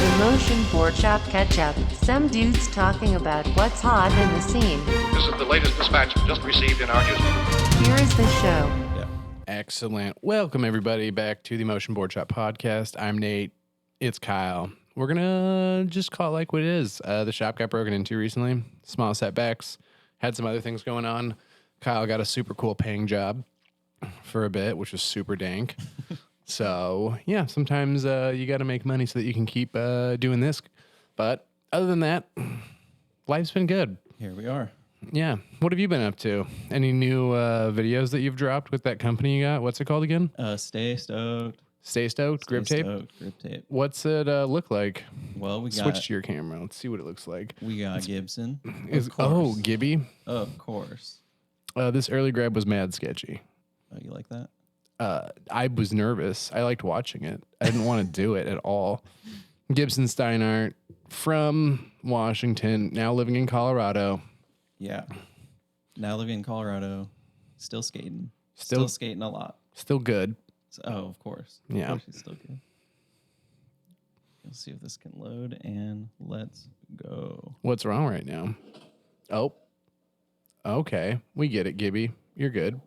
The motion Boardshop catch-up. Some dudes talking about what's hot in the scene. This is the latest dispatch just received in our newsroom. Here is the show. Yeah. Excellent. Welcome, everybody, back to the Motion Boardshop podcast. I'm Nate. It's Kyle. We're going to just call it like what it is. The shop got broken into recently. Small setbacks. Had some other things going on. Kyle got a super cool paying job for a bit, which was super dank. So, yeah, sometimes you got to make money so that you can keep doing this. But other than that, life's been good. Here we are. Yeah. What have you been up to? Any new videos that you've dropped with that company you got? What's it called again? Stay Stoked. Stay Stoked? Grip tape? Grip tape. What's it look like? Well, we got... Switch to your camera. Let's see what it looks like. We got Gibson. Oh, Gibby? Of course. This early grab was mad sketchy. Oh, you like that? I was nervous. I liked watching it. I didn't want to do it at all. Gibson Steinhardt from Washington, now living in Colorado. Yeah. Now living in Colorado, still skating. Still skating a lot. Still good. So, of course. Yeah. Of course he's still good. Let's see if this can load, and let's go. What's wrong right now? Oh. Okay. We get it, Gibby. You're good.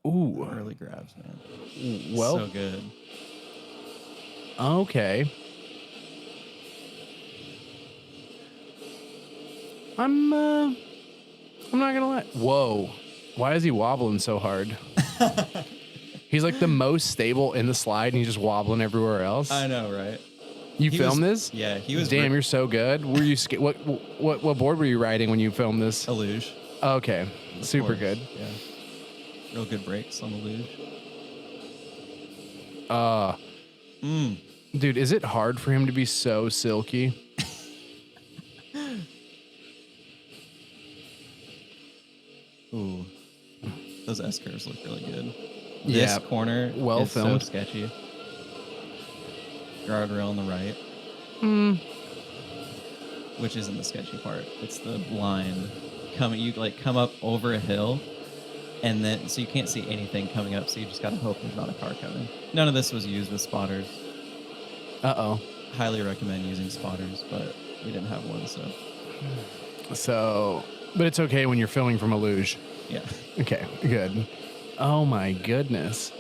Ooh. Early grabs, man. Well. So good. Okay. I'm not gonna lie. Whoa. Why is he wobbling so hard? He's like the most stable in the slide and he's just wobbling everywhere else. I know, right? You filmed this? Yeah, he was. Damn, you're so good. Were you what board were you riding when you filmed this? A luge. Okay. Super good. Yeah. Real good brakes on the luge. Dude, is it hard for him to be so silky? Ooh. Those S-curves look really good. Yeah. This corner is filmed. so sketchy. Guardrail on the right. Which isn't the sketchy part. It's the line. You come up over a hill, and then so you can't see anything coming up, so you just gotta hope there's not a car coming. None of this was used with spotters. Uh-oh. Highly recommend using spotters, but we didn't have one, So, but it's okay when you're filming from a luge. yeah. Okay, good. Oh my goodness.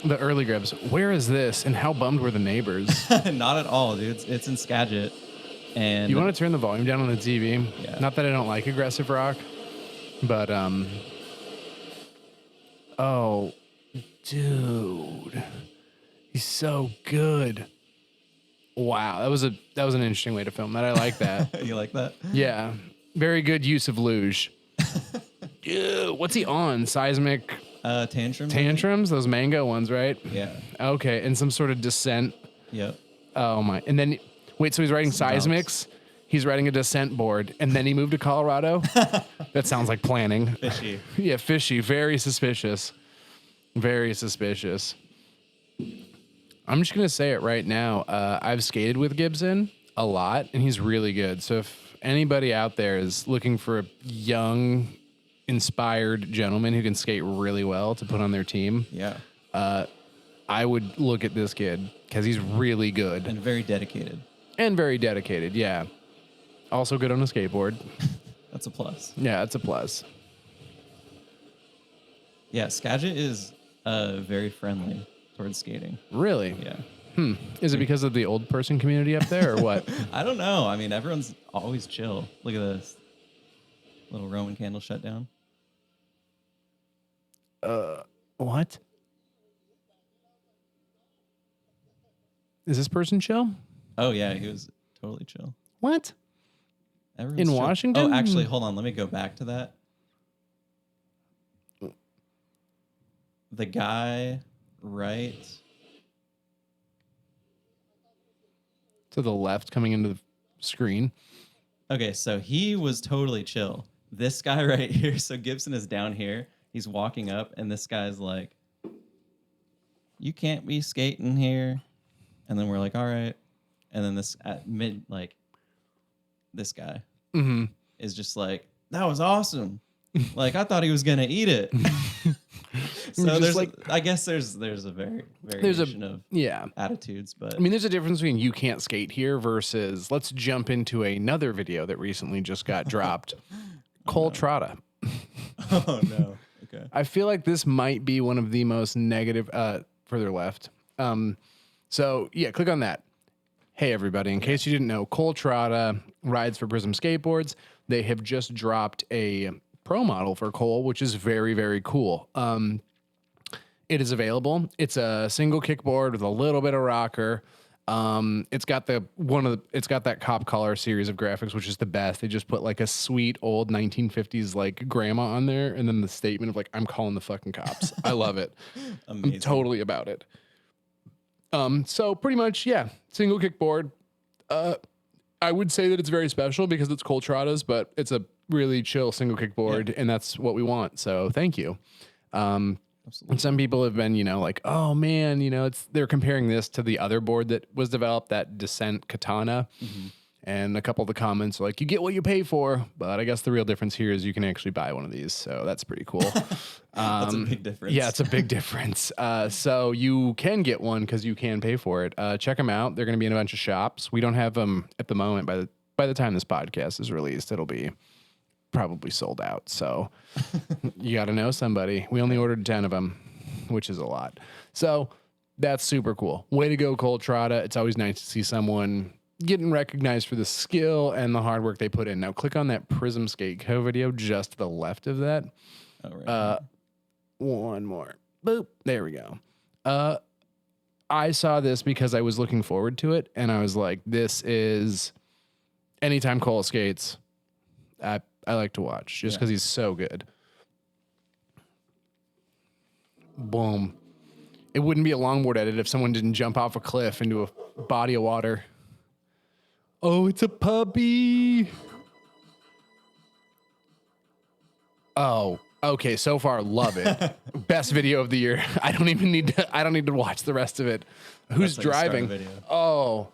The early grabs. Where is this, and how bummed were the neighbors? Not at all, dude. It's in Skagit. And You want to turn the volume down on the TV? Yeah. Not that I don't like aggressive rock, but oh, dude, he's so good. Wow, that was an interesting way to film that. I like that. You like that? Yeah, very good use of luge. Ew, what's he on? Seismic Tantrums? tantrums? Those mango ones, right? Yeah. Okay, and some sort of descent. Yep. Oh my! And then wait, so he's riding seismics. He's riding a descent board, and then he moved to Colorado. That sounds like planning. Fishy. Yeah, fishy. Very suspicious. Very suspicious. I'm just gonna say it right now. I've skated with Gibson a lot, and he's really good. So if anybody out there is looking for a young, inspired gentleman who can skate really well to put on their team, Yeah. I would look at this kid because he's really good And very dedicated. and very dedicated. Yeah. Also good on a skateboard. That's a plus. Yeah, it's a plus. Yeah, Skagit is very friendly towards skating. Really? Yeah. Is it because of the old person community up there or what? I don't know. I mean, everyone's always chill. Look at this. Little Roman candle shut down. What? Is this person chill? Oh, yeah, he was totally chill. What? Everyone's In chill. Washington? Oh, actually, hold on. Let me go back to that. The guy right... To the left coming into the screen. Okay, so he was totally chill. This guy right here, so Gibson is down here. He's walking up, and this guy's like, you can't be skating here. And then we're like, all right. And then this this guy is just like, that was awesome. Like, I thought he was gonna eat it. So just there's like- I guess there's a variation of Yeah. attitudes, but I mean, there's a difference between you can't skate here versus let's jump into another video that recently just got dropped. Cole Trotta. oh no. Okay. I feel like this might be one of the most negative, further left. So yeah, click on that. Hey everybody, in case you didn't know, Cole Trotta rides for Prism Skateboards. They have just dropped a pro model for Cole, which is very, very cool. It is available. It's a single kickboard with a little bit of rocker. It's got that Cop Collar series of graphics, which is the best. They just put like a sweet old 1950s like grandma on there, and then the statement of like, "I'm calling the fucking cops." I love it. Amazing. I'm totally about it. So pretty much, yeah, single kickboard. I would say that it's very special because it's Cole Trotta's, but it's a really chill single kickboard, and that's what we want. So thank you. Absolutely. And some people have been, like, oh man, they're comparing this to the other board that was developed, that Descent Katana. Mm-hmm. And a couple of the comments are like, you get what you pay for. But I guess the real difference here is you can actually buy one of these. So that's pretty cool. That's a big difference. Yeah, it's a big difference. So you can get one because you can pay for it. Check them out. They're going to be in a bunch of shops. We don't have them at the moment. By the time this podcast is released, it'll be probably sold out. So you got to know somebody. We only ordered 10 of them, which is a lot. So that's super cool. Way to go, Cole Trotta. It's always nice to see someone getting recognized for the skill and the hard work they put in. Now click on that Prism Skate Co video just to the left of that. Oh, right. One more. Boop. There we go. I saw this because I was looking forward to it, and I was like, this is anytime Cole skates, I like to watch just because he's so good. Boom. It wouldn't be a longboard edit if someone didn't jump off a cliff into a body of water. Oh, it's a puppy. Oh, okay. So far, love it. Best video of the year. I don't need to watch the rest of it. Who's That's how you start a driving? video. Oh,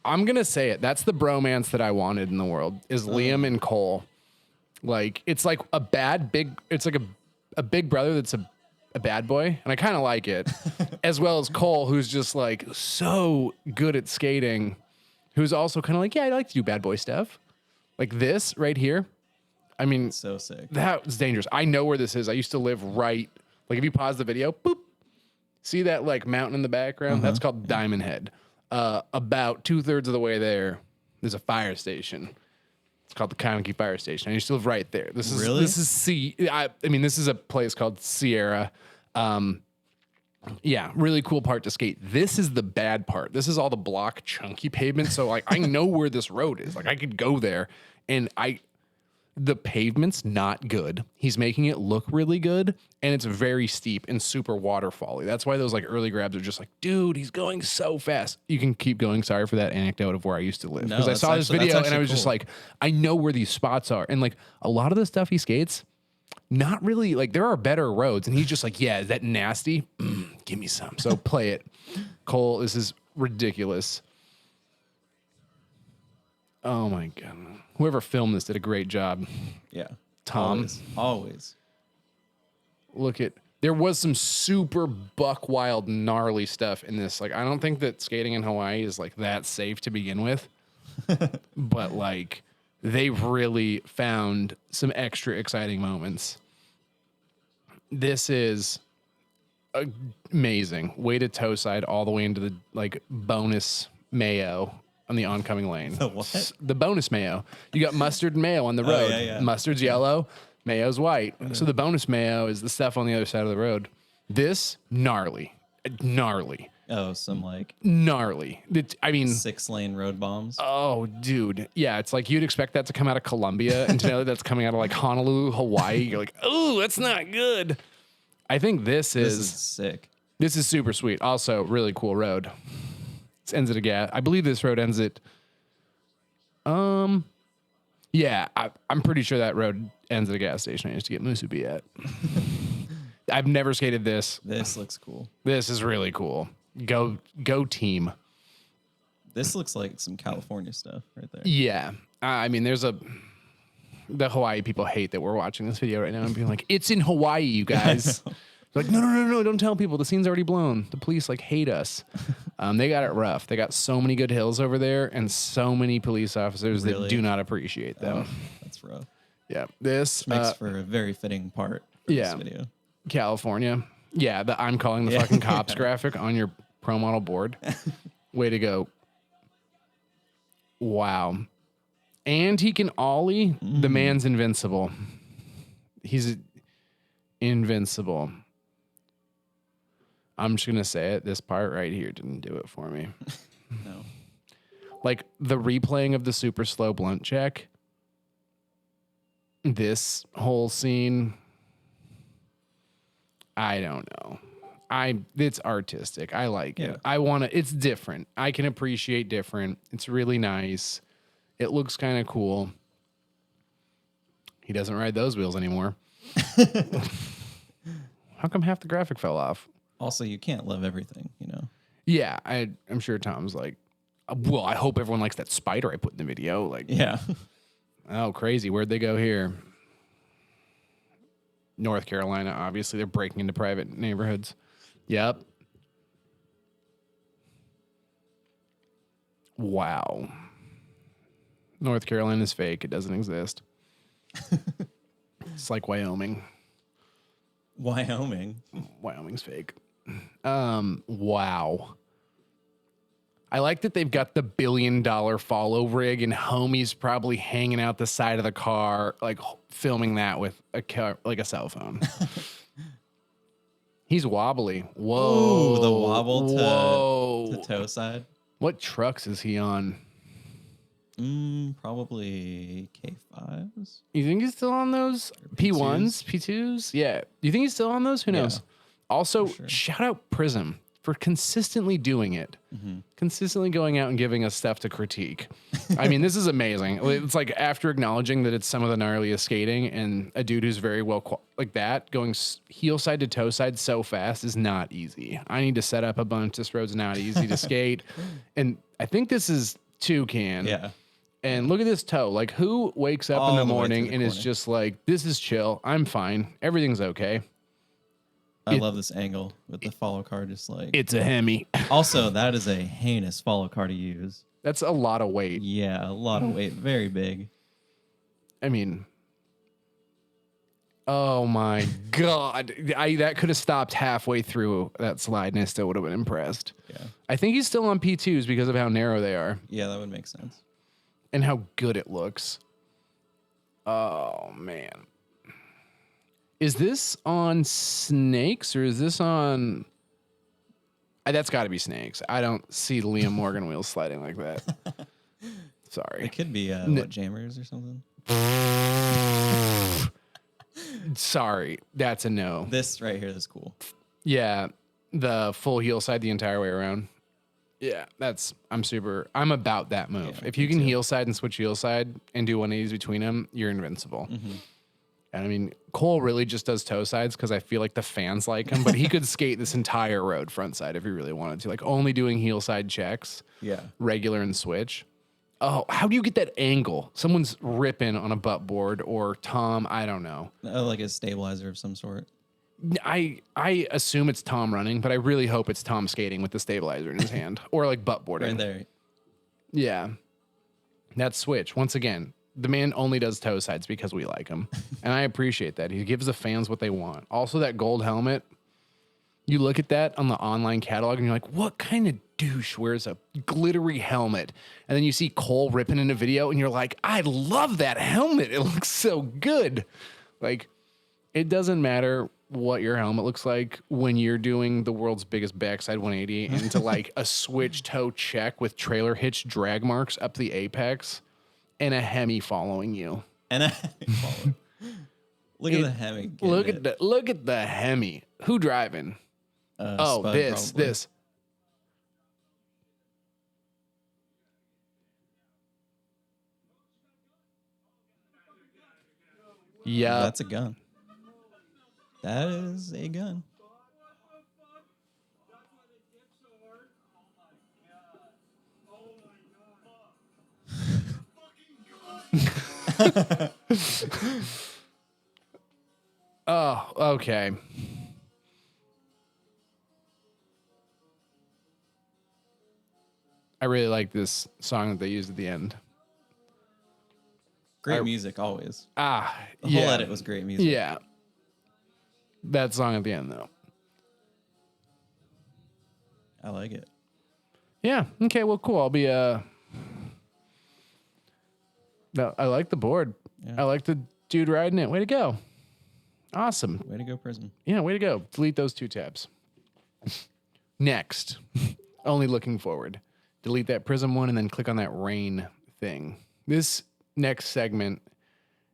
I'm going to say it. That's the bromance that I wanted in the world is Liam and Cole. Like, it's like it's like a big brother that's a bad boy. And I kind of like it as well as Cole, who's just like so good at skating. Who's also kind of like, yeah, I like to do bad boy stuff. Like this right here. I mean, So sick. that was dangerous. I know where this is. I used to live right. Like if you pause the video, boop. See that like mountain in the background? That's called Diamond Head. About 2/3 of the way there's a fire station. It's called the Kaneki Fire Station. I used to live right there. This is Really? This is a place called Sierra. Yeah, really cool part to skate. This is the bad part. This is all the block chunky pavement. So like I know where this road is. Like I could go there and the pavement's not good. He's making it look really good and it's very steep and super waterfally. That's why those like early grabs are just like, dude, he's going so fast. You can keep going. Sorry for that anecdote of where I used to live. No, Because I that's saw this actually- video that's and I was actually just cool. like, I know where these spots are. And like a lot of the stuff he skates, not really, like there are better roads. And he's just like, yeah, is that nasty? Give me some. So play it. Cole, this is ridiculous. Oh my God. Whoever filmed this did a great job. Yeah. Tom. Always. Look at, there was some super buck wild gnarly stuff in this. Like, I don't think that skating in Hawaii is like that safe to begin with, but like they really found some extra exciting moments. This is amazing. Way to toe side all the way into the like bonus mayo on the oncoming lane. The what? The bonus mayo. You got mustard and mayo on the road. yeah. Mustard's yellow, mayo's white. So the bonus mayo is the stuff on the other side of the road. This gnarly. Oh, some like Gnarly. I mean, 6-lane road bombs. oh, dude. Yeah, it's like you'd expect that to come out of Colombia, and to know that's coming out of like Honolulu, Hawaii. You're like, oh, that's not good. I think this This is is sick. super sweet. Also, really cool road. This ends at a gas. I believe this road ends at. Yeah, I'm pretty sure that road ends at a gas station I used to get musubi at. I've never skated this. This looks cool. This is really cool. Go team. This looks like some California stuff right there. Yeah. I mean, there's a The Hawaii people hate that we're watching this video right now and being like, it's in Hawaii, you guys. They're like, no, don't tell people. The scene's already blown. The police like hate us. They got it rough. They got so many good hills over there and so many police officers that do not appreciate them. Oh, that's rough. Yeah. This Makes for a very fitting part for this video. California. Yeah, I'm calling the fucking cops graphic on your pro model board. Way to go. Wow. And he can ollie. The man's invincible. He's invincible. I'm just going to say it. This part right here didn't do it for me. No. Like the replaying of the super slow blunt check. This whole scene. I don't know. It's artistic. I like it. It's different. I can appreciate different. It's really nice. It looks kind of cool. He doesn't ride those wheels anymore. How come half the graphic fell off? Also, you can't love everything, you know? Yeah, I'm sure Tom's like, well, I hope everyone likes that spider I put in the video. Like, yeah. Oh, crazy. Where'd they go here? North Carolina, obviously. They're breaking into private neighborhoods. Yep. Wow. North Carolina's fake. It doesn't exist. It's like Wyoming. Wyoming's fake. Wow. I like that they've got the $1 billion follow rig and homie's probably hanging out the side of the car, like filming that with a cell phone. He's wobbly. Whoa. Ooh, the wobble to toe side. What trucks is he on? Probably K5s. You think he's still on those? P1s? P2s? Yeah. You think he's still on those? Who knows? Also, shout out Prism for consistently doing it. Consistently going out and giving us stuff to critique. I mean, this is amazing. It's like after acknowledging that it's some of the gnarliest skating and a dude who's very well like that, going heel side to toe side so fast is not easy. I need to set up a bunch. This road's not easy to skate. And I think this is Toucan. Yeah. And look at this toe. Like, who wakes up in the morning and is just like, this is chill. I'm fine. Everything's okay. I love this angle with the follow car just like... It's a Hemi. Also, that is a heinous follow car to use. That's a lot of weight. Yeah, a lot of weight. Very big. I mean... Oh, my God. That could have stopped halfway through that slide and I still would have been impressed. Yeah. I think he's still on P2s because of how narrow they are. Yeah, that would make sense. And how good it looks. Oh, man. Is this on Snakes or is this on... That's got to be Snakes. I don't see Liam Morgan wheels sliding like that. Sorry. It could be, Jammers or something? Sorry. That's a no. This right here is cool. Yeah. The full heel side the entire way around. Yeah, I'm about that move. Yeah, if you can heel side and switch heel side and do 180s between them, you're invincible. And I mean, Cole really just does toe sides because I feel like the fans like him, but he could skate this entire road front side if he really wanted to, like only doing heel side checks, regular and switch. Oh, how do you get that angle? Someone's ripping on a butt board or Tom, I don't know. Like a stabilizer of some sort. I assume it's Tom running, but I really hope it's Tom skating with the stabilizer in his hand or like butt boarding. Right there. Yeah. That switch. Once again, the man only does toe sides because we like him. And I appreciate that. He gives the fans what they want. Also, that gold helmet. You look at that on the online catalog and you're like, what kind of douche wears a glittery helmet? And then you see Cole ripping in a video and you're like, I love that helmet. It looks so good. Like, it doesn't matter what your helmet looks like when you're doing the world's biggest backside 180 into like a switch toe check with trailer hitch drag marks up the apex and a Hemi following you. And a Hemi following. Look at the Hemi. Look at the Hemi. Who driving? Spud, this. Yeah. That's a gun. That is a gun. Oh, okay. I really like this song that they used at the end. Great music, always. The whole edit was great music. Yeah. That song at the end, though. I like it. Yeah. Okay, well, cool. I'll be, No, I like the board. Yeah. I like the dude riding it. Way to go. Awesome. Way to go, Prism. Yeah, way to go. Delete those 2 tabs. Next. Only looking forward. Delete that Prism one and then click on that rain thing. This next segment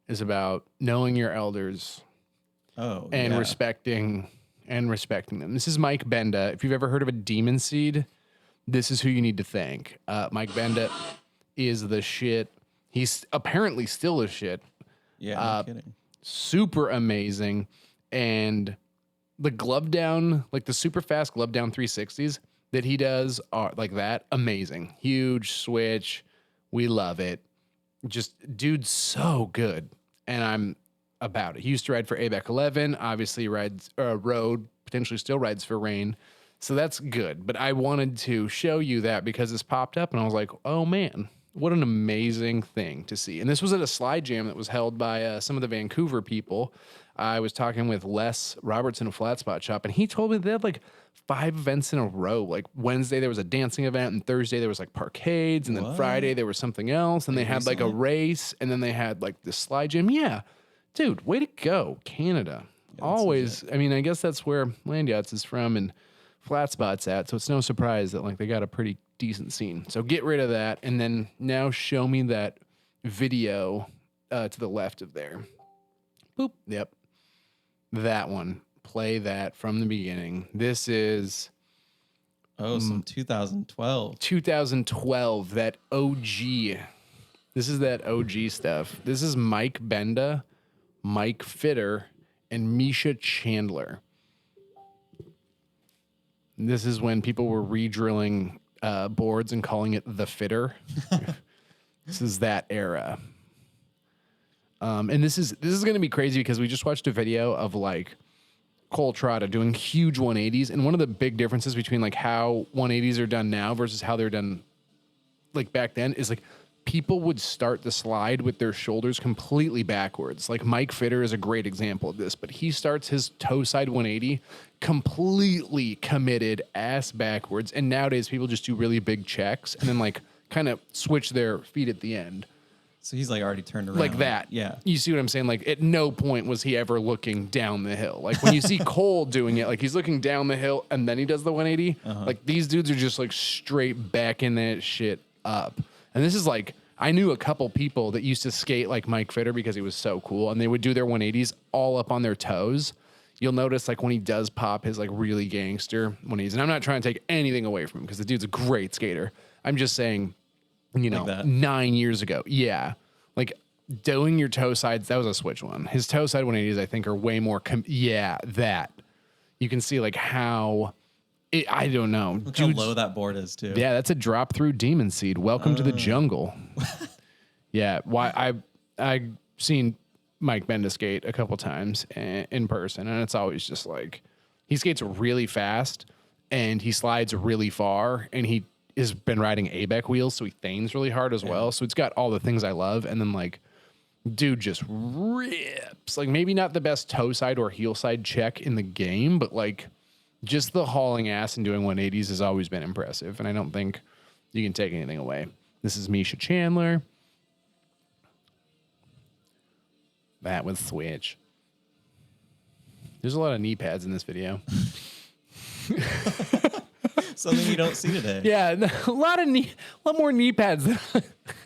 is about knowing your elders and respecting them. This is Mike Benda. If you've ever heard of a demon seed, this is who you need to thank. Mike Benda is the shit. He's apparently still the shit. Yeah, no kidding. Super amazing. And the glove down, like the super fast glove down 360s that he does are like that. Amazing. Huge switch. We love it. Just dude's so good. And I'm about it. He used to ride for ABEC 11, obviously rides road, potentially still rides for Rain. So that's good. But I wanted to show you that because this popped up and I was like, oh man, what an amazing thing to see. And this was at a slide jam that was held by some of the Vancouver people. I was talking with Les Robertson of Flat Spot Shop, and he told me they had like 5 events in a row. Like Wednesday, there was a dancing event, and Thursday, there was like parkades, and then Friday, there was something else, and they had like a race, and then they had like this slide jam. Yeah. Dude, way to go, Canada. Yeah, always. I mean, I guess that's where Land Yachts is from and Flat Spot's at, so it's no surprise that like they got a pretty decent scene. So get rid of that, and then now show me that video to the left of there. Boop. Yep. That one. Play that from the beginning. This is... some 2012. 2012, that OG. This is that OG stuff. This is Mike Benda, Mike Fitter, and Misha Chandler. This is when people were re-drilling boards and calling it the Fitter. This is that era. And this is going to be crazy because we just watched a video of like Cole Trotta doing huge 180s, and one of the big differences between like how 180s are done now versus how they're done like back then is like people would start the slide with their shoulders completely backwards. Like Mike Fitter is a great example of this, but he starts his toe side 180 completely committed ass backwards, and nowadays people just do really big checks and then like kind of switch their feet at the end. So he's like already turned around. Like that. Yeah. You see what I'm saying? Like at no point was he ever looking down the hill. Like when you see Cole doing it, like he's looking down the hill and then he does the 180. Like these dudes are just like straight backing that shit up. And this is like, I knew a couple people that used to skate like Mike Fitter because he was so cool, and they would do their 180s all up on their toes. You'll notice like when he does pop his like really gangster 180s, and I'm not trying to take anything away from him because the dude's a great skater. I'm just saying, you know, like 9 years ago. Yeah. Like doing your toe sides, that was a switch one. His toe side 180s, I think, are way more. That. You can see like how, I don't know. Look how low that board is too. Yeah, that's a drop through demon seed. Welcome to the jungle. Yeah. Why I've seen Mike Benda skate a couple times in person, and it's always just like, he skates really fast and he slides really far, and he has been riding ABEC wheels, so he thains really hard as well. So it's got all the things I love. And then like, dude just rips. Like maybe not the best toe side or heel side check in the game, but like just the hauling ass and doing 180s has always been impressive. And I don't think you can take anything away. This is Misha Chandler. That was Switch. There's a lot of knee pads in this video. Something you don't see today. Yeah, a lot more knee pads than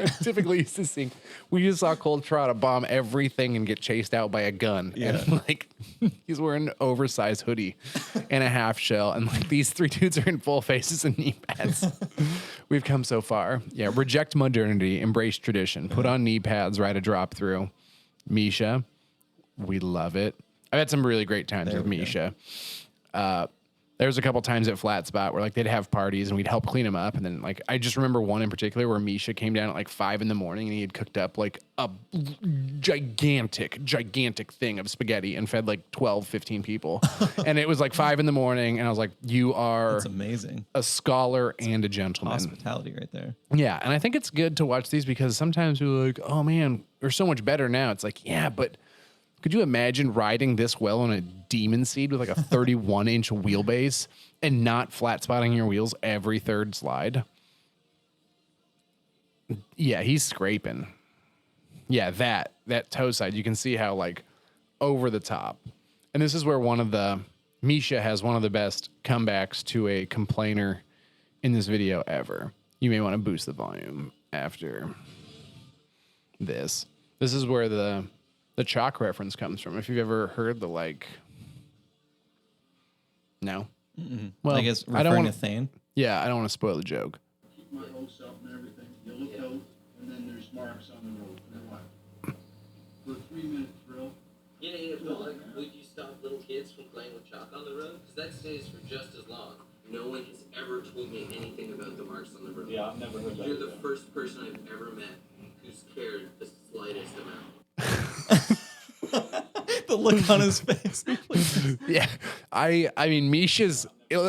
I typically used to see. We just saw Cole Trotta bomb everything and get chased out by a gun. Yeah. And like he's wearing an oversized hoodie and a half shell, and like these 3 dudes are in full faces and knee pads. We've come so far. Yeah, reject modernity, embrace tradition, put on knee pads, ride a drop through. Misha, we love it. I've had some really great times with Misha. There's a couple times at Flat Spot where like they'd have parties and we'd help clean them up. And then like, I just remember one in particular where Misha came down at like 5 a.m. and he had cooked up like a gigantic thing of spaghetti and fed like 12, 15 people. And it was like 5 a.m. and I was like, you are That's amazing. A scholar and a gentleman. Hospitality right there. Yeah. And I think it's good to watch these because sometimes we're like, oh man, we're so much better now. It's like, yeah, but could you imagine riding this well on a Demon Seed with like a 31-inch wheelbase and not flat spotting your wheels every third slide? Yeah, he's scraping. Yeah, that toe side, you can see how like over the top. And this is where Misha has one of the best comebacks to a complainer in this video ever. You may want to boost the volume after this. This is where the chalk reference comes from. If you've ever heard the like, no. Mm-mm. Well, I guess I don't referring want to Thane. Yeah, I don't want to spoil the joke. Keep my hopes up and everything. Yellow coat, and then there's marks on the road. And what? For a 3-minute thrill. Yeah, but like, would you stop little kids from playing with chalk on the road? Because that stays for just as long. No one has ever told me anything about the marks on the road. Yeah, I've never heard that. You're the first person I've ever met who's cared the slightest amount. The look on his face. Yeah, I mean, Misha's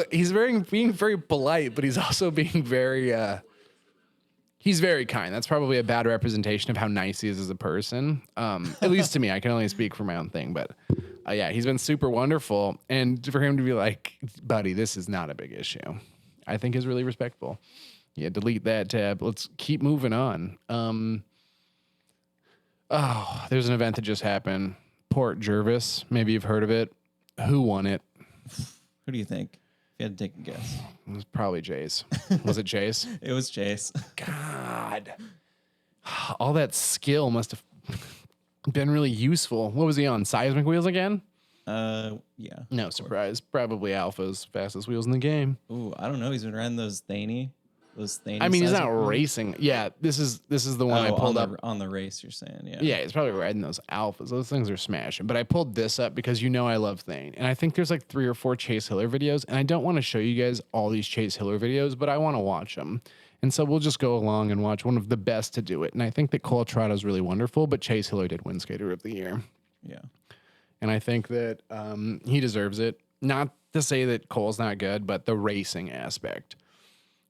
he's being very polite, but he's also being very he's very kind. That's probably a bad representation of how nice he is as a person. At least to me, I can only speak for my own thing, but yeah, he's been super wonderful, and for him to be like, buddy, this is not a big issue, I think is really respectful. Yeah, delete that tab. Let's keep moving on. Oh, there's an event that just happened. Port Jervis. Maybe you've heard of it. Who won it? Who do you think? If you had to take a guess. It was probably Chase. Was it Chase? It was Chase. God. All that skill must have been really useful. What was he on? Seismic wheels again? Yeah. No surprise. Probably Alpha's fastest wheels in the game. Ooh, I don't know. He's been riding those Thaney. I mean, he's not seismic wheels. racing. Yeah, this is the one I pulled up. On the race, you're saying, yeah. Yeah, he's probably riding those Alphas. Those things are smashing. But I pulled this up because you know I love Thane. And I think there's like 3 or 4 Chase Hiller videos. And I don't want to show you guys all these Chase Hiller videos, but I want to watch them. And so we'll just go along and watch one of the best to do it. And I think that Cole Trotto is really wonderful, but Chase Hiller did win Skater of the Year. Yeah. And I think that he deserves it. Not to say that Cole's not good, but the racing aspect.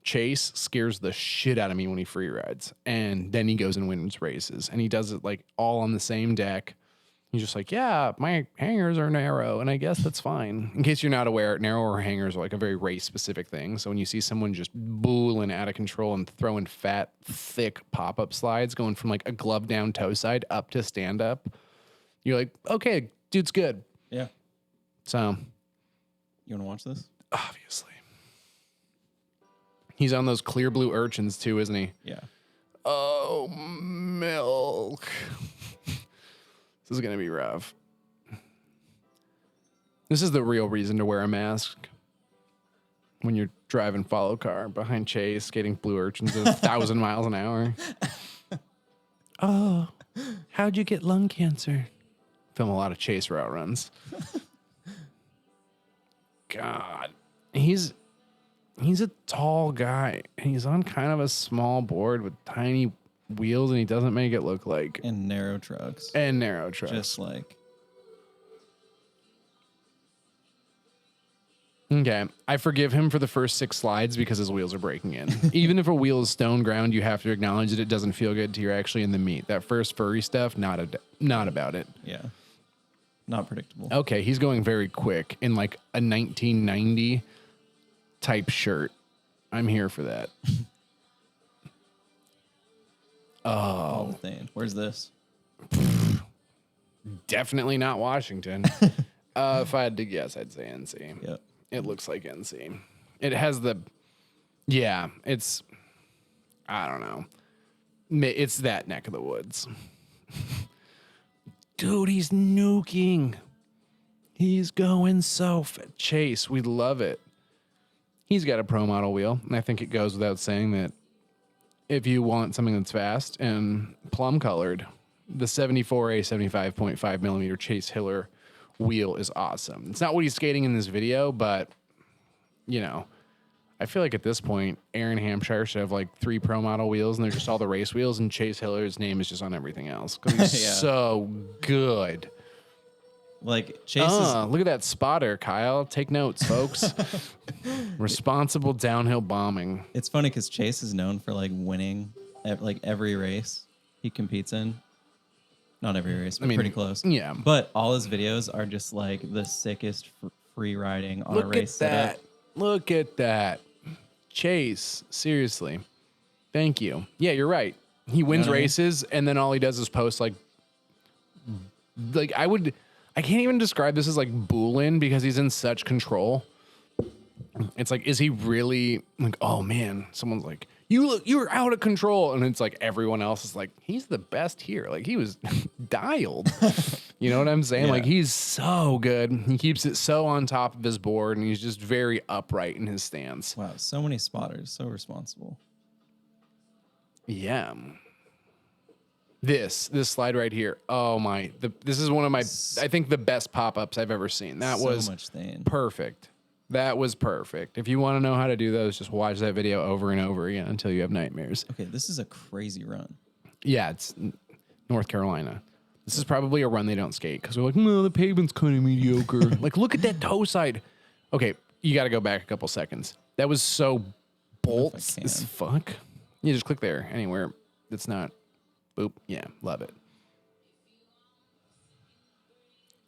Chase scares the shit out of me when he free rides, and then he goes and wins races, and he does it like all on the same deck. He's just like, yeah, my hangers are narrow, and I guess that's fine. In case you're not aware, narrower hangers are like a very race specific thing. So when you see someone just booling out of control and throwing fat, thick pop-up slides going from like a glove down toe side up to stand up, you're like, okay, dude's good. Yeah. So You want to watch this? obviously. He's on those clear blue urchins too, isn't he? Yeah. Oh, milk. This is going to be rough. This is the real reason to wear a mask. When you're driving follow car behind Chase, skating blue urchins at 1,000 miles an hour. Oh, how'd you get lung cancer? Film a lot of Chase route runs. God. He's a tall guy, and he's on kind of a small board with tiny wheels, and he doesn't make it look like... And narrow trucks. Just like... Okay, I forgive him for the first 6 slides because his wheels are breaking in. Even if a wheel is stone ground, you have to acknowledge that it doesn't feel good till you're actually in the meat. That first furry stuff, not about it. Yeah. Not predictable. Okay, he's going very quick in like a 1990 type shirt. I'm here for that. Oh. Thing. Where's this? Definitely not Washington. If I had to guess, I'd say NC. Yep. It looks like NC. It has the... Yeah, it's... I don't know. It's that neck of the woods. Dude, he's nuking. He's going so... Chase, we love it. He's got a pro model wheel, and I think it goes without saying that if you want something that's fast and plum colored, the 74A 75.5 millimeter Chase Hiller wheel is awesome. It's not what he's skating in this video, but you know, I feel like at this point, Aaron Hampshire should have like 3 pro model wheels, and they're just all the race wheels, and Chase Hiller's name is just on everything else because he's Yeah. so good. Like Chase is Look at that spotter, Kyle. Take notes, folks. Responsible downhill bombing. It's funny because Chase is known for like winning like every race he competes in. Not every race, but pretty close. Yeah. But all his videos are just like the sickest free riding on a Look race at that. setup. Look at that. Chase, seriously. Thank you. Yeah, you're right. He wins what I mean? races, and then all he does is post like I can't even describe this as like Boolin because he's in such control. It's like, is he really like, oh man, someone's like, you're out of control. And it's like everyone else is like, he's the best here. Like he was dialed. You know what I'm saying? Yeah. Like he's so good. He keeps it so on top of his board, and he's just very upright in his stance. Wow, so many spotters, so responsible. Yeah. This slide right here. Oh my, this is one of my, I think the best pop-ups I've ever seen. That So was much thing. perfect. That was perfect. If you want to know how to do those, just watch that video over and over again until you have nightmares. Okay, this is a crazy run. Yeah, it's North Carolina. This is probably a run they don't skate because they're like, no, the pavement's kind of mediocre. Like, look at that toe side. Okay, you got to go back a couple seconds. That was so bolts can. as fuck. You just click there anywhere. It's not. Boop. Yeah, love it.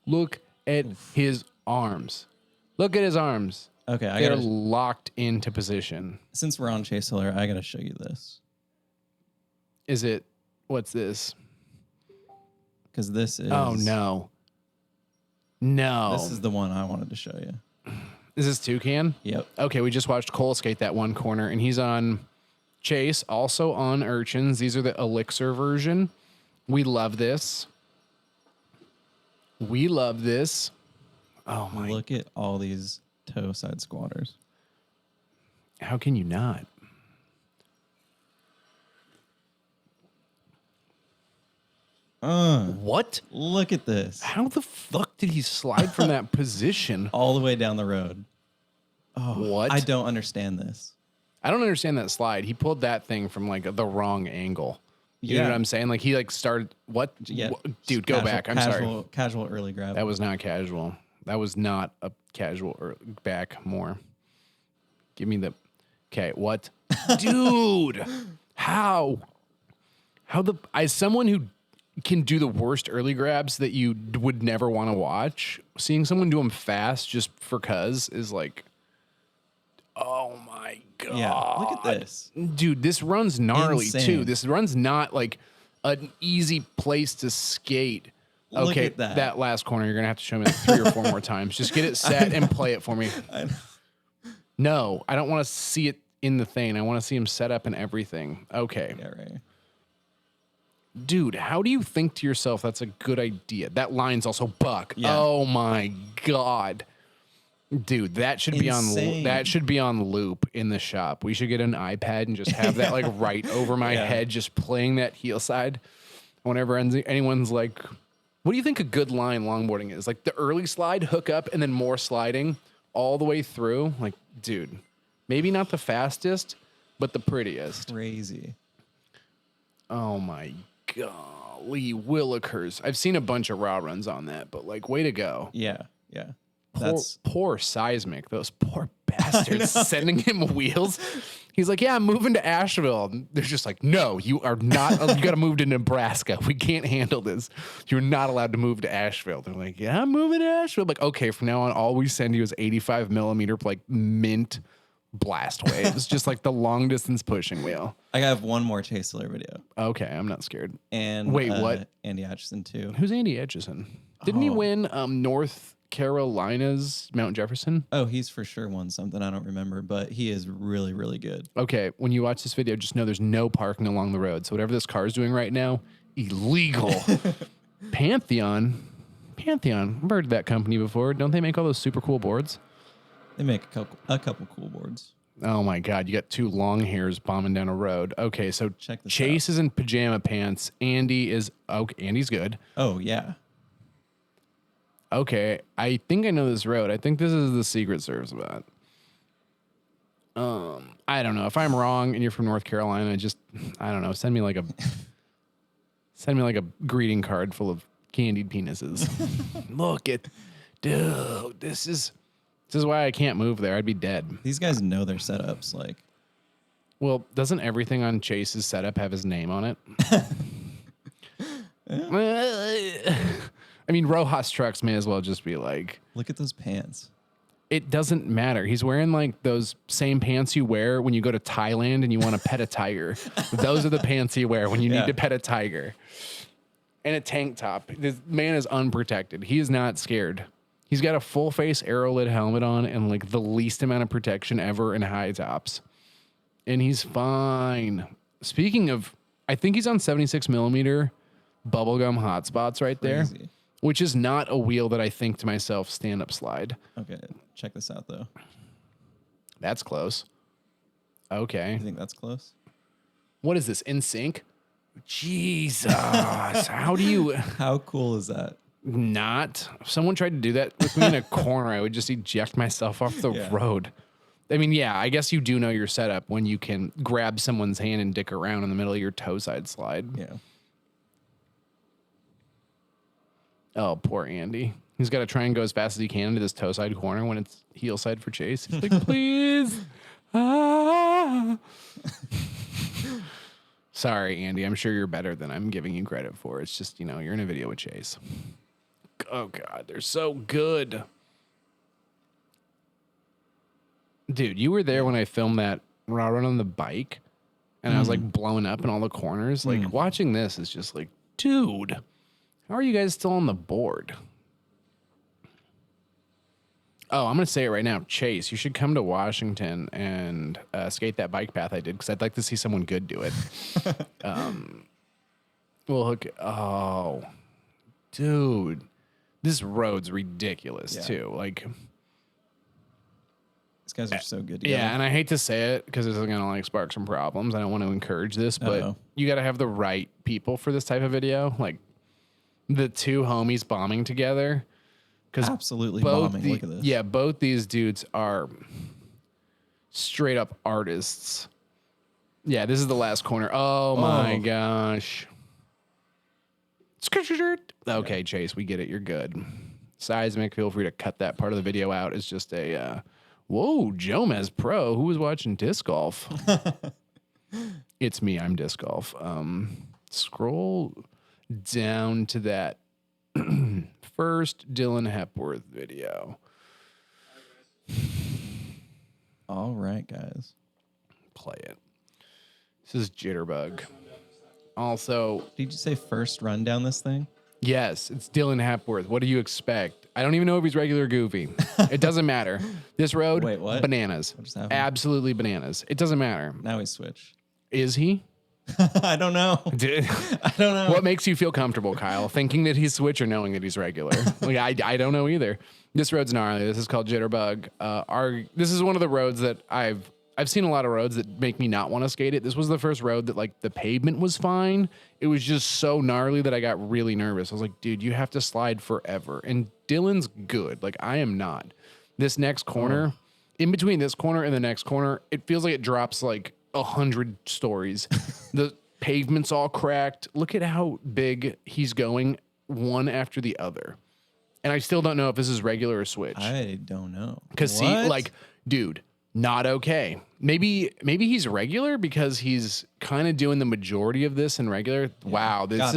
Look at his arms. Look at his arms. Okay, They're locked into position. since we're on Chase Hiller, I gotta show you this Is it, what's this? because this is. Oh, no. No. This is the one I wanted to show you. Is this Toucan? Yep. Okay, we just watched Cole skate that one corner, and he's on Chase, also on Urchins. These are the Elixir version. We love this. We love this. Oh, my. Look at all these toe side squatters. How can you not? What? Look at this. How the fuck did he slide from that position? All the way down the road. What? I don't understand this. I don't understand that slide. He pulled that thing from like the wrong angle. You know Yeah. what I'm saying? Like he like started what? Yeah. Dude, go back. I'm sorry. Casual early grab. That was not casual. That was not a casual or back more. Give me the okay, what? Dude. How as someone who can do the worst early grabs that you would never want to watch, seeing someone do them fast just for cuz is like, oh my god. Yeah. Look at this. Dude, this run's gnarly Insane. too. This run's not like an easy place to skate. Look Okay, at that. last corner, you're gonna have to show me like 3 or 4 more times. Just get it set and play it for me. No, I don't want to see it in the thing. I want to see him set up and everything. Okay. Yeah, right. Dude, how do you think to yourself that's a good idea? That line's also buck. Yeah. Oh my god. Dude, that should Insane. be on loop in the shop. We should get an iPad and just have that like right over my Yeah. head, just playing that heel side. Whenever anyone's like, what do you think a good line longboarding is? Like the early slide, hook up, and then more sliding all the way through. Like, dude, maybe not the fastest, but the prettiest. Crazy. Oh my golly, Willikers. I've seen a bunch of raw runs on that, but like, way to go. Yeah. Yeah. Poor Seismic, those poor bastards sending him wheels. He's like, yeah, I'm moving to Asheville. And they're just like, no, you are not. You got to move to Nebraska. We can't handle this. You're not allowed to move to Asheville. They're like, yeah, I'm moving to Asheville. I'm like, okay, from now on, all we send you is 85 millimeter like mint blast waves, just like the long distance pushing wheel. I have one more Chase Hiller video. Okay, I'm not scared. And Wait, what? Andy Atchison too. Who's Andy Etchison? Didn't he win North Carolina's Mount Jefferson? Oh, he's for sure won something. I don't remember, but he is really, really good. Okay, when you watch this video, just know there's no parking along the road. So whatever this car is doing right now, illegal. Pantheon. I've heard of that company before. Don't they make all those super cool boards? They make a couple cool boards. Oh my God, you got 2 long hairs bombing down a road. Okay, so Check this Chase is in pajama pants. Andy's good. Oh yeah. Okay, I think I know this road. I think this is the Secret Service spot. I don't know. If I'm wrong and you're from North Carolina, just I don't know. Send me like a greeting card full of candied penises. Look at, dude. This is why I can't move there. I'd be dead. These guys know their setups. Like, Well, doesn't everything on Chase's setup have his name on it? I mean, Rojas Trucks may as well just be like, look at those pants. it doesn't matter. He's wearing like those same pants you wear when you go to Thailand and you want to pet a tiger. Those are the pants you wear when you need to pet a tiger. And a tank top. This man is unprotected. He is not scared. He's got a full face arrow lid helmet on and like the least amount of protection ever in high tops. And he's fine. Speaking of, I think he's on 76 millimeter bubblegum hotspots right there, which is not a wheel that I think to myself, stand up slide. Okay, check this out though. That's close. Okay. You think that's close? What is this, in sync? Jesus. How do you How cool is that? not? If someone tried to do that with me in a corner, I would just eject myself off the road. I mean, yeah, I guess you do know your setup when you can grab someone's hand and dick around in the middle of your toe side slide. Yeah. Oh, poor Andy. He's got to try and go as fast as he can into this toe side corner when it's heel side for Chase. He's like, please. Ah. Sorry, Andy. I'm sure you're better than I'm giving you credit for. It's just, you know, you're in a video with Chase. Oh, God. They're so good. Dude, you were there when I filmed that raw run on the bike and I was like blowing up in all the corners. Like watching this is just like, dude, how are you guys still on the board? Oh, I'm going to say it right now. Chase, you should come to Washington and skate that bike path I did because I'd like to see someone good do it. Well, hook. Oh, dude, this road's ridiculous too. Like, these guys are so good together. yeah, and I hate to say it because it's going to like spark some problems. I don't want to encourage this, but you got to have the right people for this type of video. Like the two homies bombing together. Absolutely bombing. Look at this. Yeah, both these dudes are straight up artists. Yeah, this is the last corner. Oh my gosh. Okay, Chase, we get it. You're good. Seismic, feel free to cut that part of the video out. It's just a, whoa, Jomez Pro. Who was watching disc golf? It's me. I'm disc golf. Scroll down to that first Dylan Hepworth video. All right, guys. Play it. This is Jitterbug. Also, Did you say first run down this thing? yes, it's Dylan Hepworth. What do you expect? I don't even know if he's regular or goofy. It doesn't matter. This road, Wait, what? bananas. What just happened? Absolutely bananas. It doesn't matter. Now we switch. Is he? I don't know. I don't know. What makes you feel comfortable, Kyle? Thinking that he's switch or knowing that he's regular? Like I don't know either. This road's gnarly. This is called Jitterbug. This is one of the roads that I've seen a lot of roads that make me not want to skate it. This was the first road that like the pavement was fine. It was just so gnarly that I got really nervous. I was like, dude, you have to slide forever. And Dylan's good. Like I am not. This next corner, in between this corner and the next corner, it feels like it drops like 100 stories. The pavement's all cracked. Look at how big he's going one after the other. And I still don't know if this is regular or switch. I don't know. Because see, like, dude, not okay. Maybe he's regular because he's kind of doing the majority of this in regular. Yeah, wow, this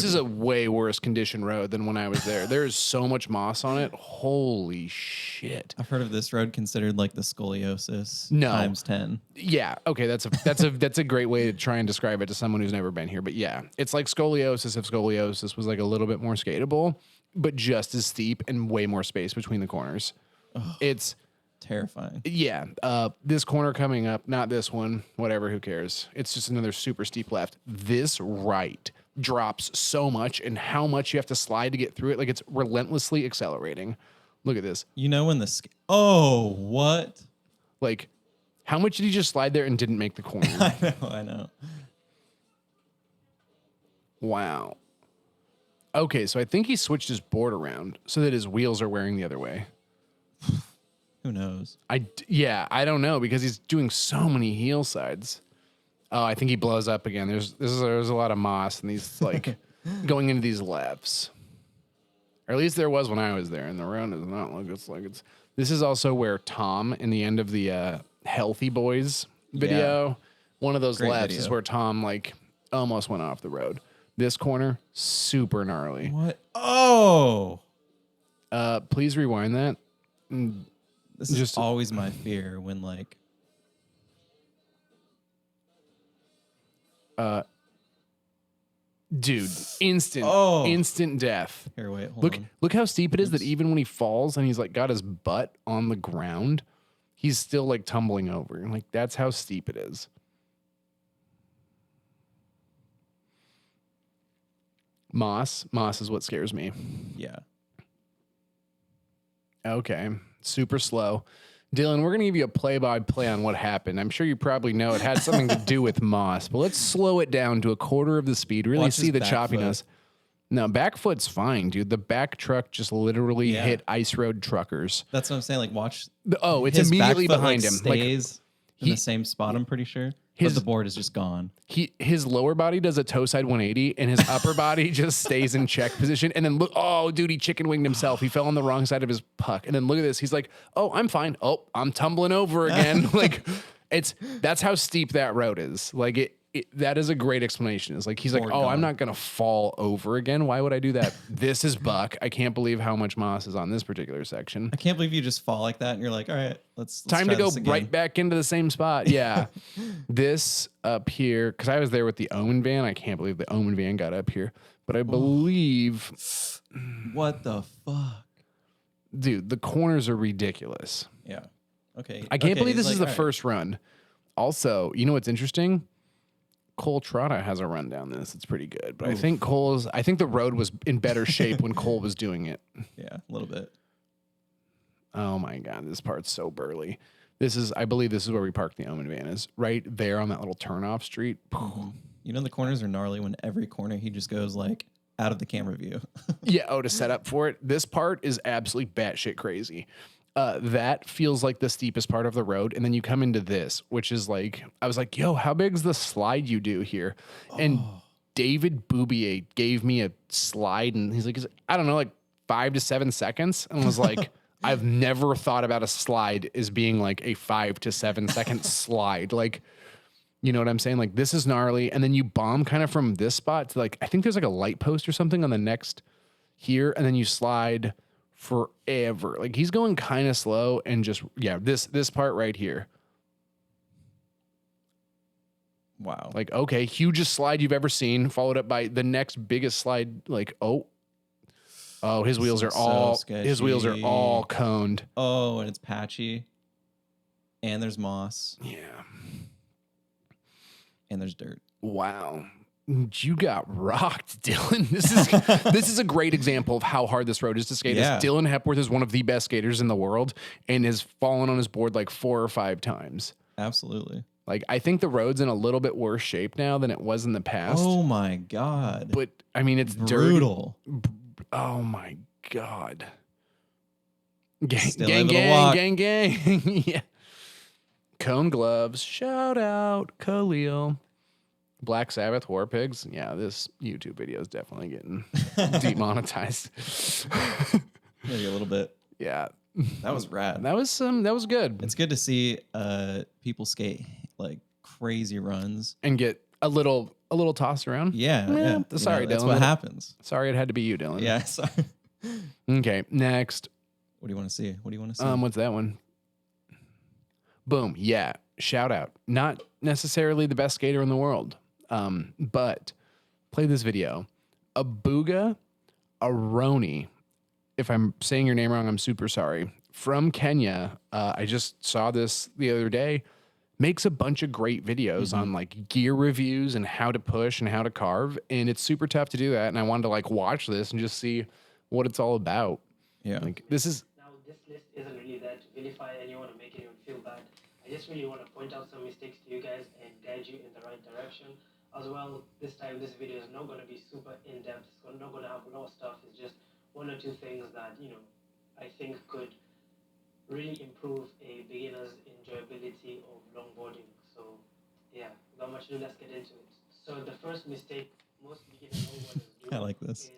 is a way worse condition road than when I was there. There is so much moss on it. Holy shit! I've heard of this road considered like the scoliosis times 10. Yeah, okay, that's a great way to try and describe it to someone who's never been here. But yeah, it's like scoliosis if scoliosis was like a little bit more skatable, but just as steep and way more space between the corners. It's terrifying. Yeah. This corner coming up, not this one, whatever, who cares? It's just another super steep left. This right drops so much and how much you have to slide to get through it. Like it's relentlessly accelerating. Look at this. You know when the... what? Like, how much did he just slide there and didn't make the corner? I know. Wow. Okay, so I think he switched his board around so that his wheels are wearing the other way. Who knows? I don't know because he's doing so many heel sides. Oh, I think he blows up again. There's a lot of moss and these like going into these lefts. Or at least there was when I was there, and the road does not look like it's. This is also where Tom, in the end of the Healthy Boys video, one of those Great lefts video. is where Tom like almost went off the road. This corner, super gnarly. What? Oh, Please rewind that. this is Just- always my fear when like. Dude, instant death. Here, wait, hold on. Look how steep it is that even when he falls and he's like got his butt on the ground, he's still like tumbling over. Like that's how steep it is. Moss is what scares me. Yeah. Okay, super slow. Dylan, we're gonna give you a play-by-play on what happened. I'm sure you probably know it had something to do with Moss, but let's slow it down to a quarter of the speed. Really Watch see his the back choppiness. foot. No, back foot's fine, dude. The back truck just literally Yeah. hit ice road truckers. That's what I'm saying. Like, watch. It's his immediately back foot, behind like, him. Stays in he- the same spot. I'm pretty sure. his- But the board is just gone. His lower body does a toe side 180, and his upper body just stays in check position. And then look, oh, dude, he chicken winged himself. He fell on the wrong side of his puck. And then look at this. He's like, oh, I'm fine. Oh, I'm tumbling over again. Like, that's how steep that road is. Like that is a great explanation. It's like he's like, Board oh, I'm gone. not gonna fall over again. Why would I do that? This is Buck. I can't believe how much moss is on this particular section. I can't believe you just fall like that and you're like, all right, let's Time try to go this again. right back into the same spot. Yeah. This up here, because I was there with the Omen van. I can't believe the Omen van got up here. But I believe, What the fuck? dude, the corners are ridiculous. Yeah. Okay. I can't okay, believe he's this is like, the all right. first run. Also, you know what's interesting? Cole Trotta has a run down this. It's pretty good. But I think the road was in better shape when Cole was doing it. Yeah, a little bit. Oh my God, this part's so burly. I believe this is where we parked the Omen van, is right there on that little turnoff street. You know, the corners are gnarly when every corner he just goes like out of the camera view. Yeah, to set up for it. This part is absolutely batshit crazy. That feels like the steepest part of the road. And then you come into this, which is like, I was like, yo, how big's the slide you do here? And David Boubier gave me a slide and he's like, I don't know, like 5 to 7 seconds. And was like, I've never thought about a slide as being like a 5 to 7 second slide. Like, you know what I'm saying? Like, this is gnarly. And then you bomb kind of from this spot to like, I think there's like a light post or something on the next here. And then you slide forever. Like, he's going kind of slow and just, yeah, this part right here. Wow. Like, okay, hugest slide you've ever seen, followed up by the next biggest slide. Like, oh, his wheels are So all sketchy. his wheels are all coned. Oh, and it's patchy. And there's moss. Yeah. And there's dirt. Wow. You got rocked, Dylan. This is a great example of how hard this road is to skate. Yeah. Dylan Hepworth is one of the best skaters in the world and has fallen on his board like 4 or 5 times. Absolutely. Like, I think the road's in a little bit worse shape now than it was in the past. Oh my God. But I mean, it's brutal. Dirty. Oh my God. Gang, Still gang, able to gang, walk. gang, gang. Yeah. Cone gloves. Shout out Khalil. Black Sabbath War Pigs. Yeah, this YouTube video is definitely getting demonetized. Maybe a little bit. Yeah. That was rad. That was good. It's good to see people skate like crazy runs. And get a little tossed around. Yeah. Yeah, You sorry, know, that's Dylan. what happens. Sorry it had to be you, Dylan. Yeah. Sorry. Okay, next. What do you want to see? What do you want to see? What's that one? Boom. Yeah. Shout out. Not necessarily the best skater in the world. But play this video. Abugaroni. If I'm saying your name wrong, I'm super sorry. From Kenya. I just saw this the other day. Makes a bunch of great videos on like gear reviews and how to push and how to carve. And it's super tough to do that. And I wanted to like watch this and just see what it's all about. Yeah. Like, this is, Now, this list isn't really there to vilify anyone or make anyone feel bad. I just really want to point out some mistakes to you guys and guide you in the right direction. As well, this time, this video is not going to be super in-depth. It's not going to have a lot of stuff. It's just 1 or 2 things that, I think could really improve a beginner's enjoyability of longboarding. So yeah, not much to do. Let's get into it. So the first mistake most beginner longboarders do I like this. is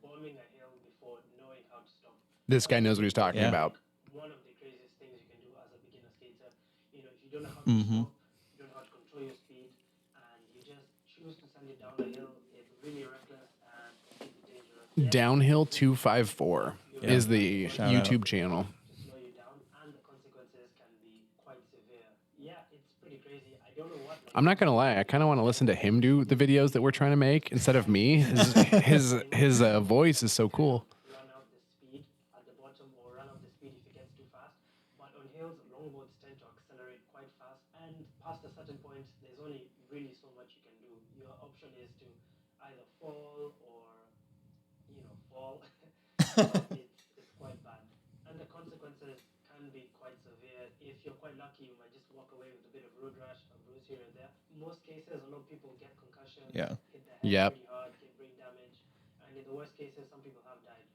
bombing a hill before knowing how to stop. This guy knows what he's talking Yeah. about. One of the craziest things you can do as a beginner skater, you know, if you don't know how to Mhm. stop, you don't know how to control your speed, and you just choose to send it down the hill, it's really reckless and completely dangerous. Yes, Downhill 254 Yeah. is the Shout YouTube channel. to slow you down, and the consequences can be quite severe. Yeah, it's pretty crazy. I don't know what. I'm not gonna lie, I kind of want to listen to him do the videos that we're trying to make instead of me. His voice is so cool. Run out the speed at the bottom or run out the speed if it gets too fast. But on hills, longboards tend to accelerate quite fast, and past a certain point, there's only really so much you can do. Your option is to either fall or, you know, fall. But it's quite bad, and the consequences can be quite severe. If you're quite lucky, you might just walk away with a bit of road rash, a bruise here and there. Most cases, a lot of people get concussions, Yeah. hit their head Yep. pretty hard, get brain damage, and in the worst cases, some people have died.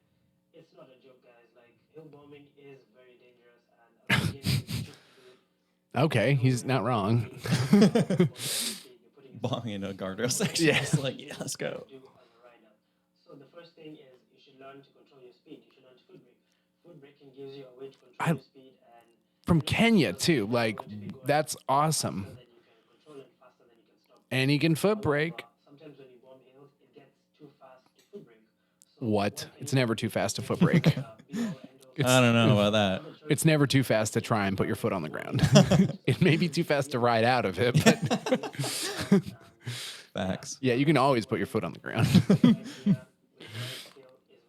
It's not a joke, guys. Like, hill bombing is very dangerous, and at the beginning, you choose to do it. Okay, he's not wrong. You're putting Bombing into a guardrail section. Yeah. It's like, yeah, let's go. do as a rider. So the first thing is you should learn to control your speed. You should learn to foot brake. Foot braking gives you a way to control your speed, and From Kenya too, like that's awesome. faster than you can control and faster than you can stop. And he can foot brake. Sometimes when you bomb hills, it gets too fast to foot brake. So What? It's never too fast to foot brake. I don't know about that. It's never too fast to try and put your foot on the ground. It may be too fast to ride out of it, but Facts. yeah, you can always put your foot on the ground. Is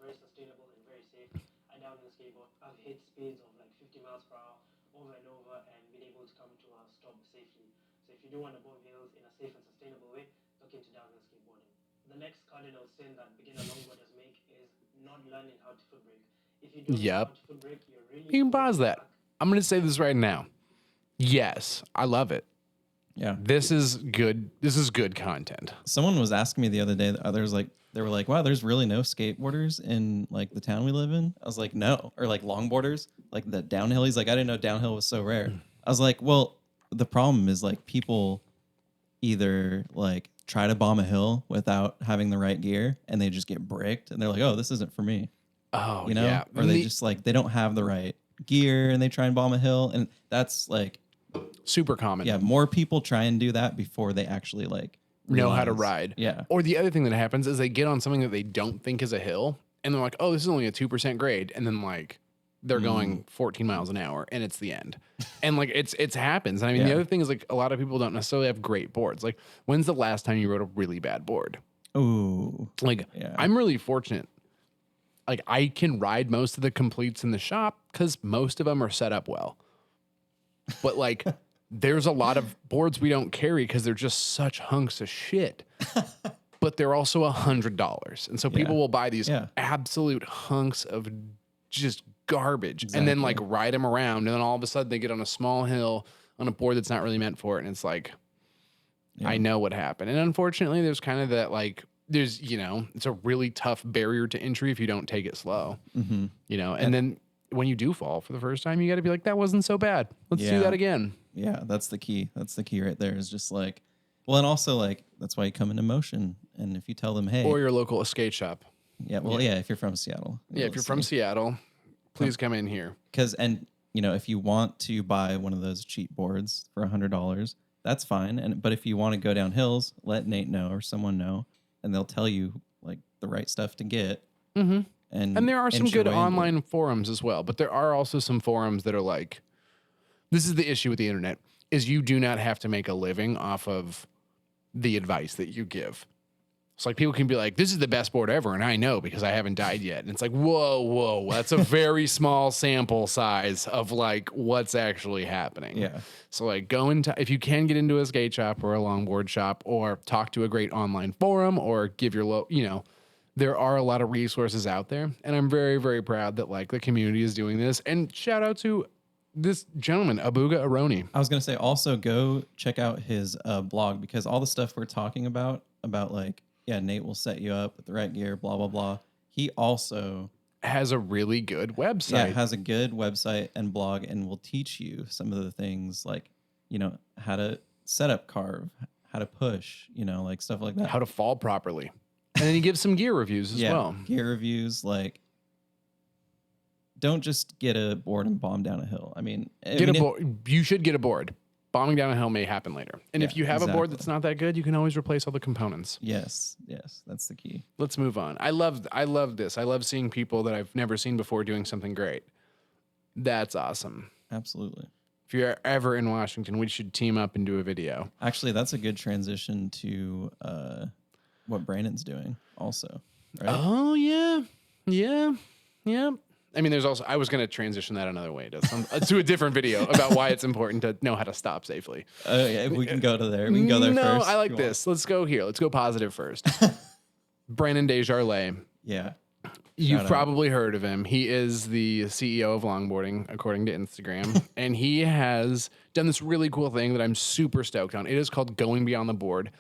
very sustainable and very safe. I downhill skateboard. I've hit speeds of like 50 miles per hour over and over and been able to come to a stop safely. So if you do want to bomb hills in a safe and sustainable way, look into downhill skateboarding. The next cardinal sin that beginner longboarders make is not learning how to foot brake. If you don't know Yep. how to foot brake, you're really You can holding pause that. back. I'm going to say this right now. Yes, I love it. Yeah. This is good. This is good content. Someone was asking me the other day, they were like, wow, there's really no skateboarders in like the town we live in. I was like, no. Or like longboarders, like the downhill. He's like, I didn't know downhill was so rare. I was like, well, the problem is like people either like try to bomb a hill without having the right gear and they just get bricked and they're like, oh, this isn't for me. Oh, You know? yeah. Or they just like, they don't have the right gear and they try and bomb a hill. And that's like, super common. yeah, more people try and do that before they actually like Know how to realize- ride. Yeah. Or the other thing that happens is they get on something that they don't think is a hill and they're like, oh, this is only a 2% grade. And then like they're going 14 miles an hour and it's the end. And like it's happens. And I mean, the Yeah. other thing is like a lot of people don't necessarily have great boards. Like when's the last time you rode a really bad board? Ooh. Like Yeah. I'm really fortunate. Like I can ride most of the completes in the shop because most of them are set up well. But like there's a lot of boards we don't carry because they're just such hunks of shit. But they're also $100. And so people Yeah. will buy these Yeah. absolute hunks of just garbage and then like ride them around. And then all of a sudden they get on a small hill on a board that's not really meant for it. And it's like, I know what happened. And unfortunately, there's kind of that like, there's, you know, it's a really tough barrier to entry if you don't take it slow, you know, and then when you do fall for the first time, you got to be like, that wasn't so bad. Let's do Yeah. that again. Yeah, that's the key. That's the key right there is just like, well, and also like, that's why you come into motion. And if you tell them, hey, Or your local skate shop. yeah, well, yeah, if you're from Seattle. Yeah, if you're from Seattle, please come in here. Because, and you know, if you want to buy one of those cheap boards for $100, that's fine. But if you want to go down hills, let Nate know or someone know, and they'll tell you like the right stuff to get. Mm-hmm. And there are some inch your good way into it. online forums as well, but there are also some forums that are like, this is the issue with the internet, is you do not have to make a living off of the advice that you give. It's like people can be like, this is the best board ever, and I know because I haven't died yet. And it's like, whoa, that's a very small sample size of like what's actually happening. Yeah. So like go into, if you can get into a skate shop or a longboard shop or talk to a great online forum or give your you know, there are a lot of resources out there. And I'm very, very proud that like the community is doing this. And shout out to this gentleman, Abugaroni. I was going to say also go check out his blog because all the stuff we're talking about like, yeah, Nate will set you up with the right gear, blah, blah, blah. He also has a really good website. Yeah, it has a good website and blog, and will teach you some of the things like, how to set up carve, how to push, like stuff like that. How to fall properly. And then he gives some gear reviews as well. Gear reviews, like, don't just get a board and bomb down a hill. I mean, You should get a board. Bombing down a hill may happen later. And if you have a board that's not that good, you can always replace all the components. Yes, that's the key. Let's move on. I love this. I love seeing people that I've never seen before doing something great. That's awesome. Absolutely. If you're ever in Washington, we should team up and do a video. Actually, that's a good transition to what Brandon's doing also, right? Oh, yeah. I mean, there's also, I was going to transition that another way to a different video about why it's important to know how to stop safely. Oh, yeah, we can go to there. We can go there first. No, I like this. Let's go here. Let's go positive first. Brandon Desjardins. Yeah. You've probably heard of him. He is the CEO of longboarding, according to Instagram. And he has done this really cool thing that I'm super stoked on. It is called Going Beyond the Board.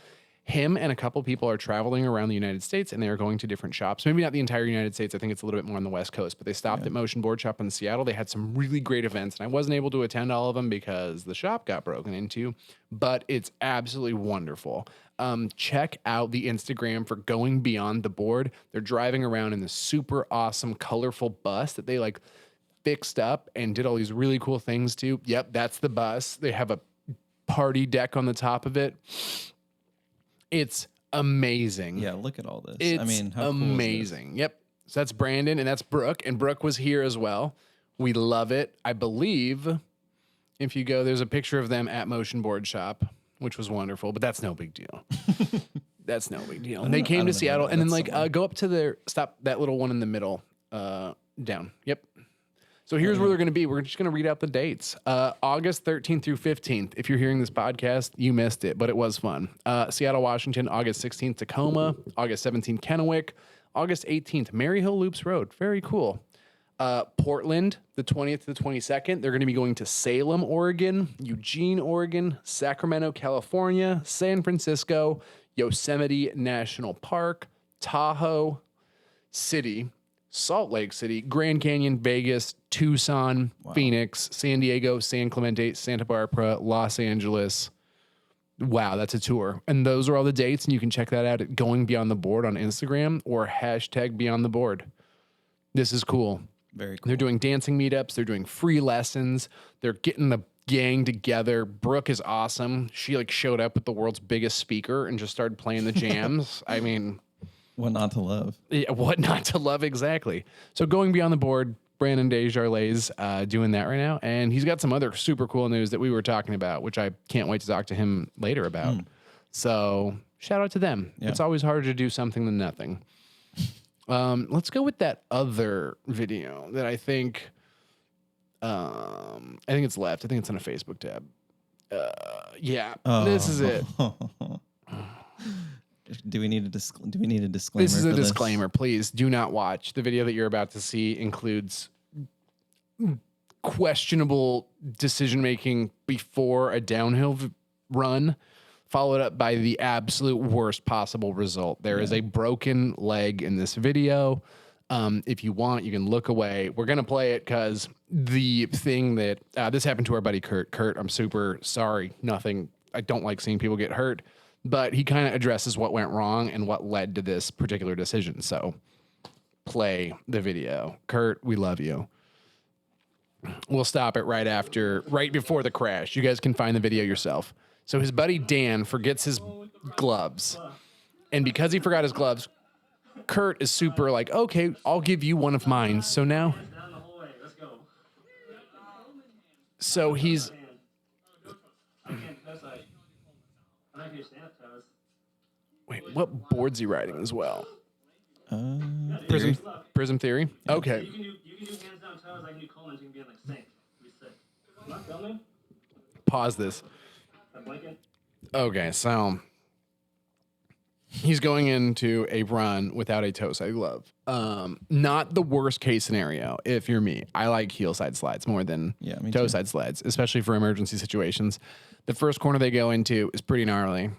Him and a couple people are traveling around the United States, and they are going to different shops. Maybe not the entire United States. I think it's a little bit more on the West Coast, but they stopped at Motion Boardshop in Seattle. They had some really great events, and I wasn't able to attend all of them because the shop got broken into, but it's absolutely wonderful. Check out the Instagram for Going Beyond the Board. They're driving around in this super awesome, colorful bus that they fixed up and did all these really cool things to. Yep, that's the bus. They have a party deck on the top of it. It's amazing. Yeah, look at all this. It's how amazing. Cool is Yep. So that's Brandon, and that's Brooke. And Brooke was here as well. We love it. I believe if you go, there's a picture of them at Motion Board Shop, which was wonderful, but that's no big deal. That's no big deal. And they came to Seattle, and then go up to stop that little one in the middle, down. Yep. So here's where they're going to be. We're just going to read out the dates. August 13th through 15th. If you're hearing this podcast, you missed it, but it was fun. Seattle, Washington, August 16th, Tacoma. August 17th, Kennewick. August 18th, Maryhill Loops Road. Very cool. Portland, the 20th to the 22nd. They're going to be going to Salem, Oregon, Eugene, Oregon, Sacramento, California, San Francisco, Yosemite National Park, Tahoe City, Salt Lake City, Grand Canyon, Vegas, Tucson, Phoenix, San Diego, San Clemente, Santa Barbara, Los Angeles. Wow, that's a tour. And those are all the dates, and you can check that out at Going Beyond the Board on Instagram or hashtag Beyond the Board. This is cool. Very cool. They're doing dancing meetups. They're doing free lessons. They're getting the gang together. Brooke is awesome. She showed up with the world's biggest speaker and just started playing the jams. I mean... What not to love? Yeah, what not to love, exactly. So Going Beyond the Board, Brandon Desjardins doing that right now. And he's got some other super cool news that we were talking about, which I can't wait to talk to him later about. So shout out to them. Yeah. It's always harder to do something than nothing. Let's go with that other video that I think it's left. I think it's on a Facebook tab. This is it. Do we need a disclaimer? This is a disclaimer. Please do not watch. The video that you're about to see includes questionable decision making before a downhill run, followed up by the absolute worst possible result. There is a broken leg in this video. If you want, you can look away. We're gonna play it because the thing that this happened to our buddy Kurt. Kurt, I'm super sorry. I don't like seeing people get hurt. But he kind of addresses what went wrong and what led to this particular decision. So play the video. Kurt, we love you. We'll stop it right before the crash. You guys can find the video yourself. So his buddy Dan forgets his gloves. And because he forgot his gloves, Kurt is super okay, I'll give you one of mine. So now... So he's... Wait, what board's he riding as well? Prism Theory? Okay. You can do hands down toes, I can do Coleman's, you can be sync. Am I filming? Pause this. Okay, so he's going into a run without a toe side glove. Not the worst case scenario if you're me. I like heel side slides more than toe side slides, especially for emergency situations. The first corner they go into is pretty gnarly.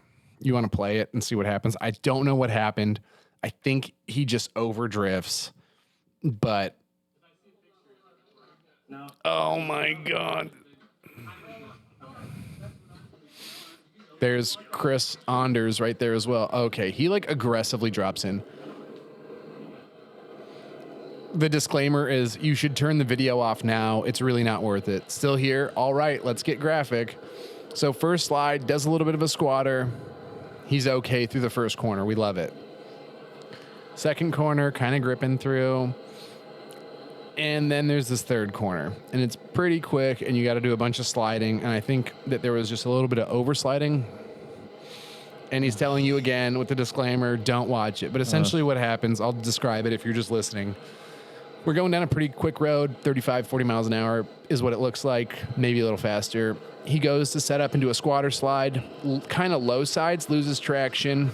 You want to play it and see what happens. I don't know what happened. I think he just overdrifts. but No. oh my God. There's Chris Anders right there as well. Okay, he like aggressively drops in. The disclaimer is you should turn the video off now. It's really not worth it. Still here? All right, let's get graphic. So first slide, does a little bit of a squatter. He's okay through the first corner. We love it. Second corner, kind of gripping through. And then there's this third corner. And it's pretty quick, and you got to do a bunch of sliding. And I think that there was just a little bit of oversliding. And he's telling you again with the disclaimer, don't watch it. But essentially what happens, I'll describe it if you're just listening. We're going down a pretty quick road, 35, 40 miles an hour is what it looks like, maybe a little faster. He goes to set up into a squatter slide, kind of low sides, loses traction.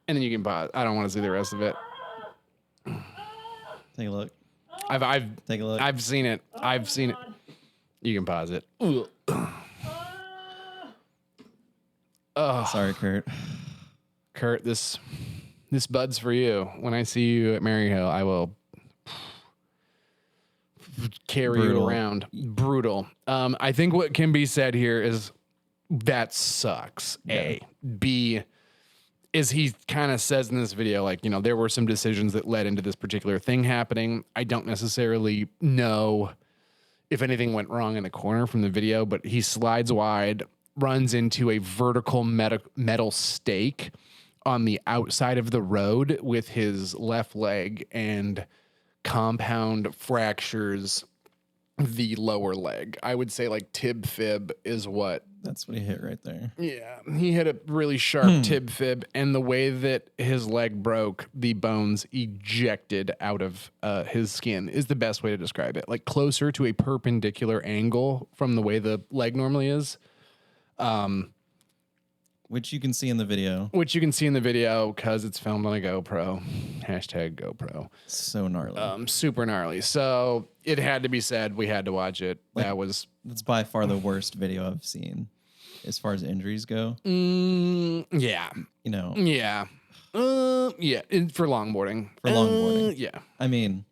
And then you can pause. I don't want to see the rest of it. Take a look. Take a look. I've seen it. I've seen it. You can pause it. Oh, Sorry, Kurt. Kurt, this bud's for you. When I see you at Maryhill, I will carry you around. Brutal. I think what can be said here is that sucks. A. B is he kind of says in this video, like, you know, there were some decisions that led into this particular thing happening. I don't necessarily know if anything went wrong in the corner from the video, but he slides wide, runs into a vertical metal stake on the outside of the road with his left leg and compound fractures the lower leg. I would say like tib fib is what. That's what he hit right there. Yeah, he hit a really sharp tib fib, and the way that his leg broke, the bones ejected out of his skin is the best way to describe it. Like closer to a perpendicular angle from the way the leg normally is. Which you can see in the video. Which you can see in the video because it's filmed on a GoPro. Hashtag GoPro. So gnarly. Super gnarly. So it had to be said. We had to watch it. Like, That's by far the worst video I've seen as far as injuries go. Yeah. You know. Yeah. Yeah. For longboarding. Yeah. I mean.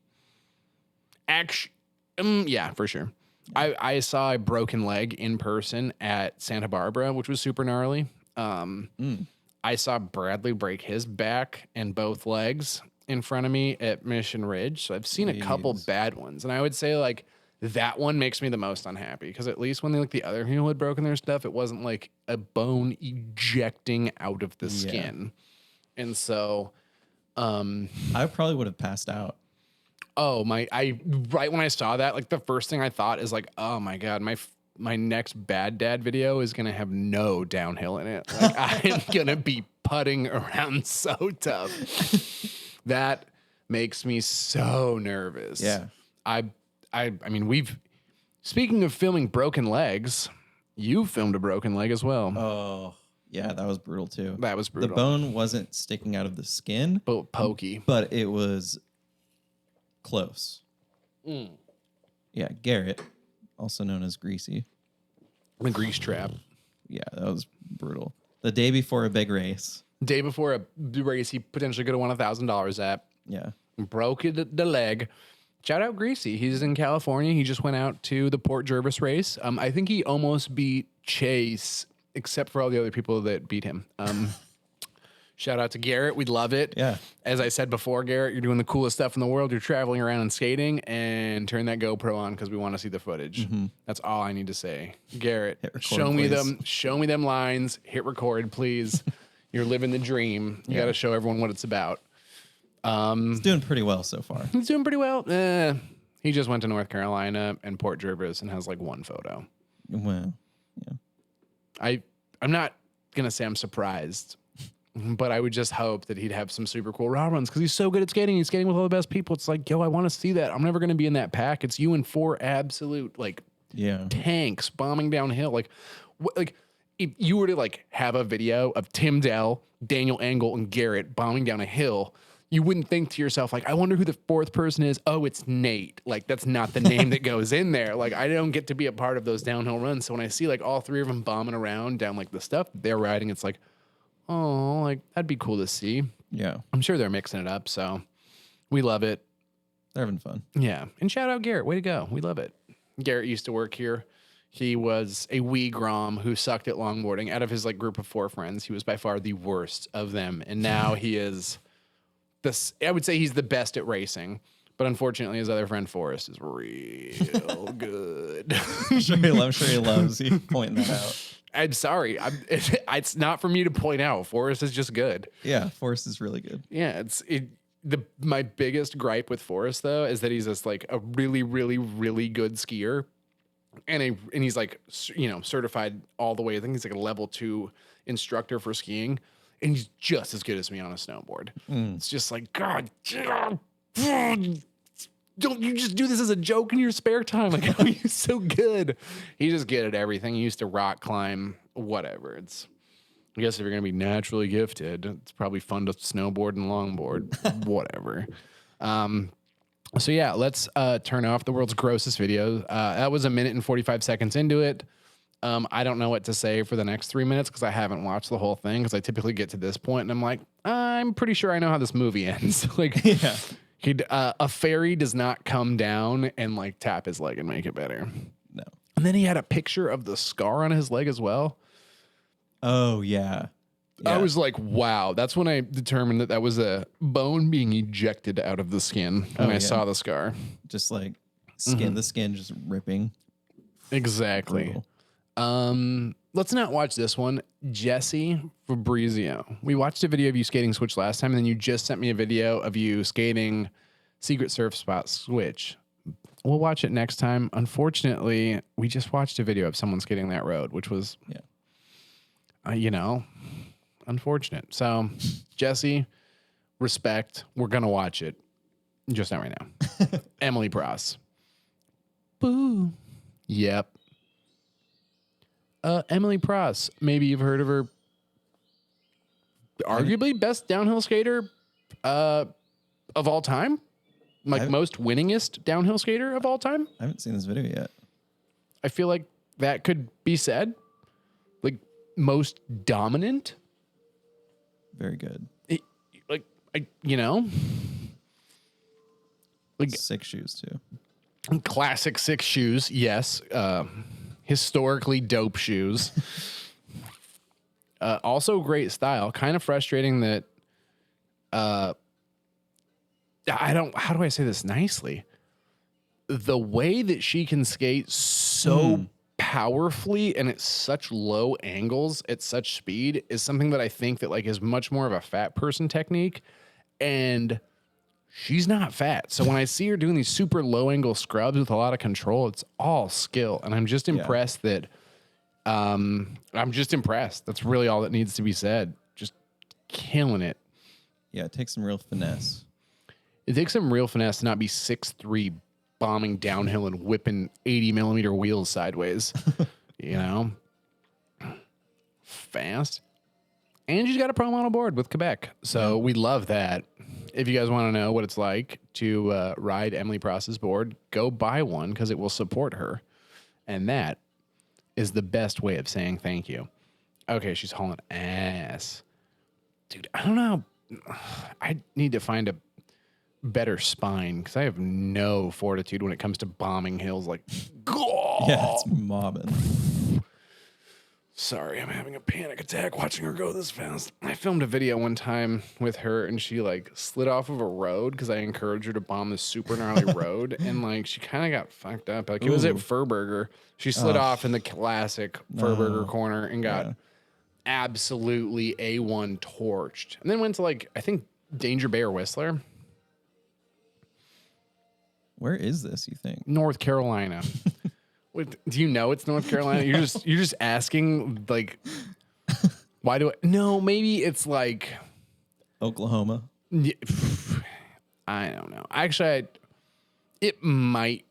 Yeah, for sure. I saw a broken leg in person at Santa Barbara, which was super gnarly. I saw Bradley break his back and both legs in front of me at Mission Ridge. So I've seen a couple bad ones. And I would say like that one makes me the most unhappy because at least when the other people had broken their stuff, it wasn't like a bone ejecting out of the skin. And so I probably would have passed out. Oh, right when I saw that, like the first thing I thought is like, oh my God, my next bad dad video is going to have no downhill in it. Like I'm going to be putting around so tough. That makes me so nervous. Yeah. I mean, speaking of filming broken legs, you filmed a broken leg as well. Oh, yeah, that was brutal too. That was brutal. The bone wasn't sticking out of the skin. But pokey. But it was close. Yeah, Garrett, also known as Greasy. The grease trap. Yeah, that was brutal. The day before a big race. Day before a race he potentially could have won $1,000 at. Yeah. Broke the leg. Shout out Greasy. He's in California. He just went out to the Port Jervis race. I think he almost beat Chase, except for all the other people that beat him. Shout out to Garrett. We'd love it. Yeah. As I said before, Garrett, you're doing the coolest stuff in the world. You're traveling around and skating, and turn that GoPro on because we want to see the footage. That's all I need to say. Garrett, show me them lines. Hit record, please. You're living the dream. You got to show everyone what it's about. He's doing pretty well so far. He's doing pretty well. He just went to North Carolina and Port Jervis and has like one photo. Well, yeah. I'm not going to say I'm surprised, but I would just hope that he'd have some super cool raw runs because he's so good at skating. He's skating with all the best people. It's like, yo, I want to see that. I'm never going to be in that pack. It's you and 4 absolute like tanks bombing downhill. Like if you were to like have a video of Tim Dell, Daniel Engel, and Garrett bombing down a hill, you wouldn't think to yourself, like, I wonder who the 4th person is. Oh, it's Nate. Like, that's not the name that goes in there. Like, I don't get to be a part of those downhill runs. So when I see, like, all 3 of them bombing around down, like, the stuff they're riding, it's like, oh, like, that'd be cool to see. Yeah. I'm sure they're mixing it up. So We love it. They're having fun. Yeah. And shout out Garrett. Way to go. We love it. Garrett used to work here. He was a wee grom who sucked at longboarding. Out of his like group of 4 friends, he was by far the worst of them. And now he is this. I would say he's the best at racing. But unfortunately, his other friend Forrest is real good. I'm sure he loves you pointing that out. I'm sorry. It's not for me to point out. Forrest is just good. Yeah, Forrest is really good. Yeah, my biggest gripe with Forrest though is that he's just like a really, really, really good skier, and he's like certified all the way. I think he's like a level 2 instructor for skiing, and he's just as good as me on a snowboard. It's just like, God, don't you just do this as a joke in your spare time? Like, how are you so good? He's just good at everything. He used to rock climb, whatever. I guess if you're going to be naturally gifted, it's probably fun to snowboard and longboard, whatever. So yeah, let's turn off the world's grossest video. That was 1 minute and 45 seconds into it. I don't know what to say for the next 3 minutes because I haven't watched the whole thing, because I typically get to this point and I'm like, I'm pretty sure I know how this movie ends. Like, yeah. A fairy does not come down and like tap his leg and make it better. No. And then he had a picture of the scar on his leg as well. Oh, yeah. I was like, wow. That's when I determined that was a bone being ejected out of the skin when I saw the scar. Just like skin, the skin just ripping. Exactly. Let's not watch this one. Jesse Fabrizio. We watched a video of you skating Switch last time, and then you just sent me a video of you skating Secret Surf Spot Switch. We'll watch it next time. Unfortunately, we just watched a video of someone skating that road, which was, unfortunate. So, Jesse, respect. We're going to watch it. Just not right now. Emily Pross. Boo. Yep. Emily Pross. Maybe you've heard of her. Arguably best downhill skater of all time. Like most winningest downhill skater of all time. I haven't seen this video yet. I feel like that could be said. Like most dominant. Very good. Like 6 shoes too. Classic 6 shoes. Yes. Historically dope shoes. Also great style. Kind of frustrating that how do I say this nicely? The way that she can skate so powerfully and at such low angles at such speed is something that I think that like is much more of a fat person technique, and she's not fat. So when I see her doing these super low angle scrubs with a lot of control, it's all skill. And I'm just impressed that I'm just impressed. That's really all that needs to be said. Just killing it. Yeah, it takes some real finesse. It takes some real finesse to not be 6'3", bombing downhill and whipping 80mm wheels sideways. Fast. And she's got a pro model board with Quebec. So we love that. If you guys want to know what it's like to ride Emily Pross's board, go buy one because it will support her. And that is the best way of saying thank you. Okay, she's hauling ass. Dude, I don't know. I need to find a better spine because I have no fortitude when it comes to bombing hills. Like, yeah, it's mobbing. Sorry, I'm having a panic attack watching her go this fast. I filmed a video one time with her and she like slid off of a road because I encouraged her to bomb this super gnarly road, and like she kind of got fucked up. Like it was at Furburger. She slid off in the classic Furburger corner and got absolutely A1 torched. And then went to like, I think Danger Bay or Whistler. Where is this, you think? North Carolina. Wait, do you know it's North Carolina? You're just asking like, why do I? No, maybe it's like Oklahoma. I don't know. Actually, it might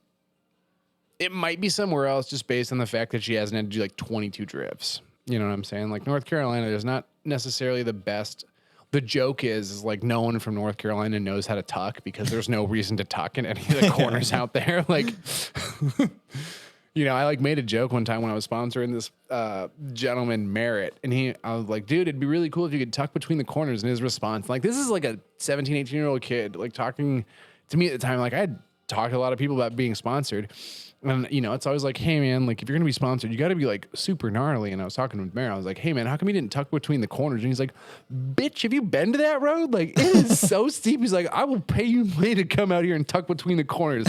be somewhere else just based on the fact that she hasn't had to do like 22 drifts. You know what I'm saying? Like North Carolina is not necessarily the best. The joke is like no one from North Carolina knows how to tuck because there's no reason to tuck in any of the corners out there. Like, You know, I like made a joke one time when I was sponsoring this gentleman Merritt, and I was like, dude, it'd be really cool if you could tuck between the corners. And his response, like, this is like a 17, 18-year-old kid, like talking to me at the time. Like I had talked to a lot of people about being sponsored. And, you know, it's always like, hey, man, like if you're going to be sponsored, you got to be like super gnarly. And I was talking with Merritt. I was like, hey, man, how come you didn't tuck between the corners? And he's like, bitch, have you been to that road? Like, it is so steep. He's like, I will pay you money to come out here and tuck between the corners.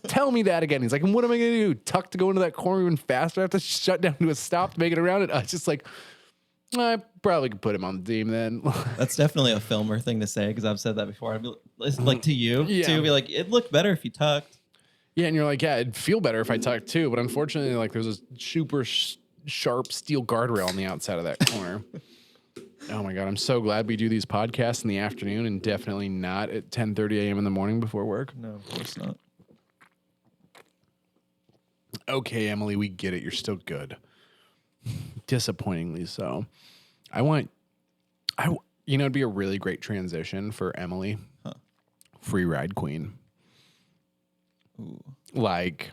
Tell me that again. He's like, and what am I going to do? Tuck to go into that corner even faster? I have to shut down to a stop to make it around it. I was just like, I probably could put him on the team then. That's definitely a filmer thing to say because I've said that before. I'd be like to you, Yeah. too. Be like, it looked better if you tucked. Yeah, and you're like, yeah, it'd feel better if I tucked too. But unfortunately, like there's a super sharp steel guardrail on the outside of that corner. Oh my God, I'm so glad we do these podcasts in the afternoon and definitely not at 10:30 a.m. in the morning before work. No, of course not. Okay, Emily, we get it. You're still good. Disappointingly so. It'd be a really great transition for Emily. Huh. Free ride queen. Ooh. Like,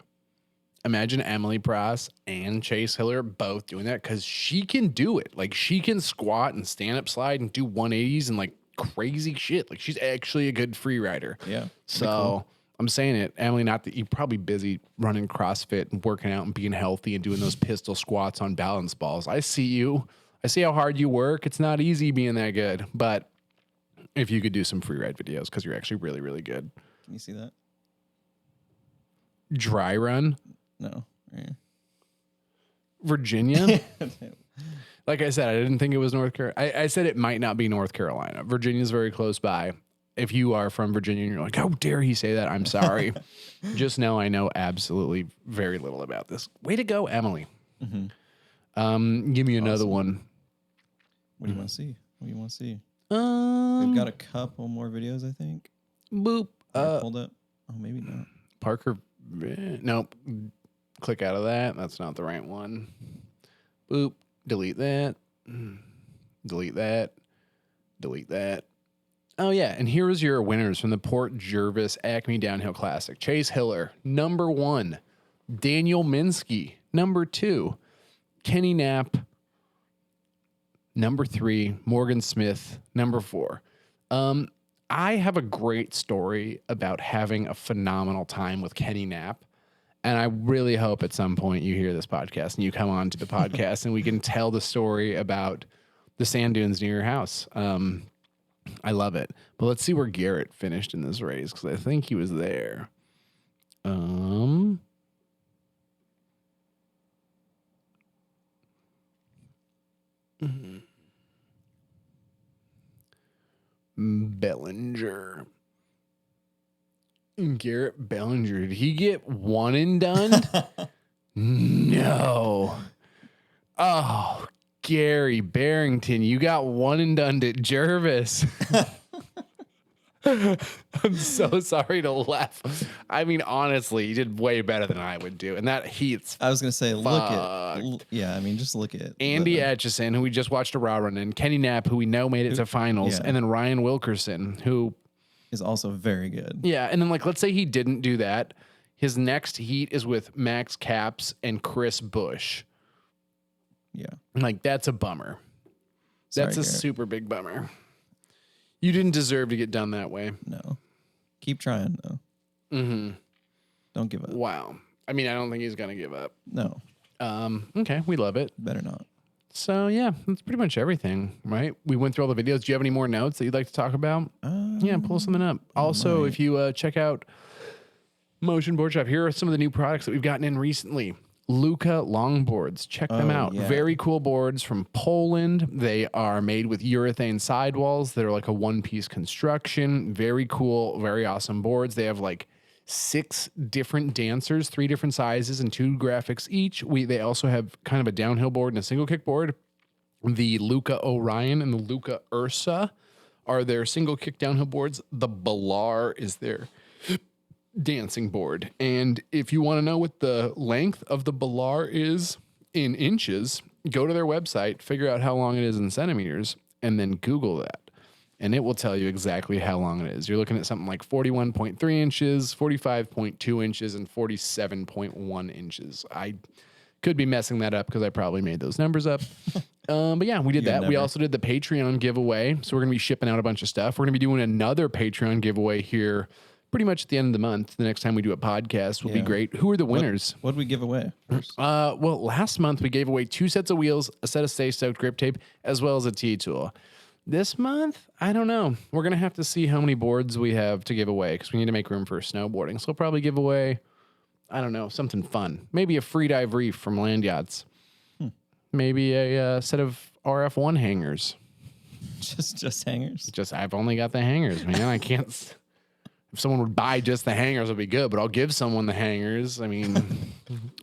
imagine Emily Pross and Chase Hiller both doing that because she can do it. Like, she can squat and stand up slide and do 180s and like crazy shit. Like, she's actually a good free rider. Yeah. So cool. I'm saying it, Emily, not that you're probably busy running CrossFit and working out and being healthy and doing those pistol squats on balance balls. I see you. I see how hard you work. It's not easy being that good. But if you could do some free ride videos because you're actually really, really good. Can you see that? Dry run. No. Yeah. Virginia. Like I said, I didn't think it was North Carolina. I said it might not be North Carolina. Virginia's very close by. If you are from Virginia and you're like, how dare he say that? I'm sorry. Just know I know absolutely very little about this. Way to go, Emily. Mm-hmm. Give me another Awesome. one. What do you want to see? What do you want to see? We've We've got a couple more videos, I think. boop. Hold up. Oh, maybe not. Parker. Nope. Click out of that. That's not the right one. Boop. Delete that. Delete that. Delete that. Oh, yeah. And here is your winners from the Port Jervis Acme Downhill Classic. Chase Hiller, number 1. Daniel Minsky, number 2. Kenny Knapp, number 3. Morgan Smith, number 4. I have a great story about having a phenomenal time with Kenny Knapp. And I really hope at some point you hear this podcast and you come on to the podcast and we can tell the story about the sand dunes near your house. I love it. But let's see where Garrett finished in this race because I think he was there. Bellinger. Garrett Bellinger. Did he get one and done? No. Oh, Gary Barrington, you got one and done at Jervis. I'm so sorry to laugh. I mean, honestly, you did way better than I would do. And that heat's I was going to say, just look at Andy Atchison, who we just watched a raw run in, Kenny Knapp, who we know made it to finals, yeah. and then Ryan Wilkerson, who is also very good. Yeah, and then like let's say he didn't do that. His next heat is with Max Capps and Chris Bush. Yeah. Like that's a bummer. That's Sorry, a Garrett. super big bummer. You didn't deserve to get done that way. No. Keep trying though. Mm-hmm. Don't give up. Wow. I mean, I don't think he's gonna give up. No. Okay, we love it. Better not. So yeah, that's pretty much everything, right? We went through all the videos. Do you have any more notes that you'd like to talk about? Yeah, pull something up. Also, if you check out Motion Boardshop, here are some of the new products that we've gotten in recently. Luca longboards. Check them out. Yeah. Very cool boards from Poland. They are made with urethane sidewalls that are like a one-piece construction. Very cool, very awesome boards. They have like 6 different dancers, 3 different sizes, and 2 graphics each. They also have kind of a downhill board and a single kick board. The Luca Orion and the Luca Ursa are their single kick downhill boards. The Balar is their dancing board. And if you want to know what the length of the Balar is in inches, go to their website, figure out how long it is in centimeters, and then Google that. and it will tell you exactly how long it is. You're looking at something like 41.3 inches, 45.2 inches, and 47.1 inches. I could be messing that up because I probably made those numbers up. But yeah, we did that. We also did the Patreon giveaway. So we're going to be shipping out a bunch of stuff. We're going to be doing another Patreon giveaway here pretty much at the end of the month. The next time we do a podcast will be great. Who are the winners? What did we give away first? Well, last month we gave away 2 sets of wheels, a set of Stay Stoked grip tape, as well as a T-tool. This month, I don't know. We're going to have to see how many boards we have to give away because we need to make room for snowboarding. So we'll probably give away, I don't know, something fun. Maybe a free dive reef from Land Yachts. Maybe a set of RF1 hangers. Just hangers? I've only got the hangers, man. I can't... If someone would buy just the hangers, it would be good, but I'll give someone the hangers. I mean,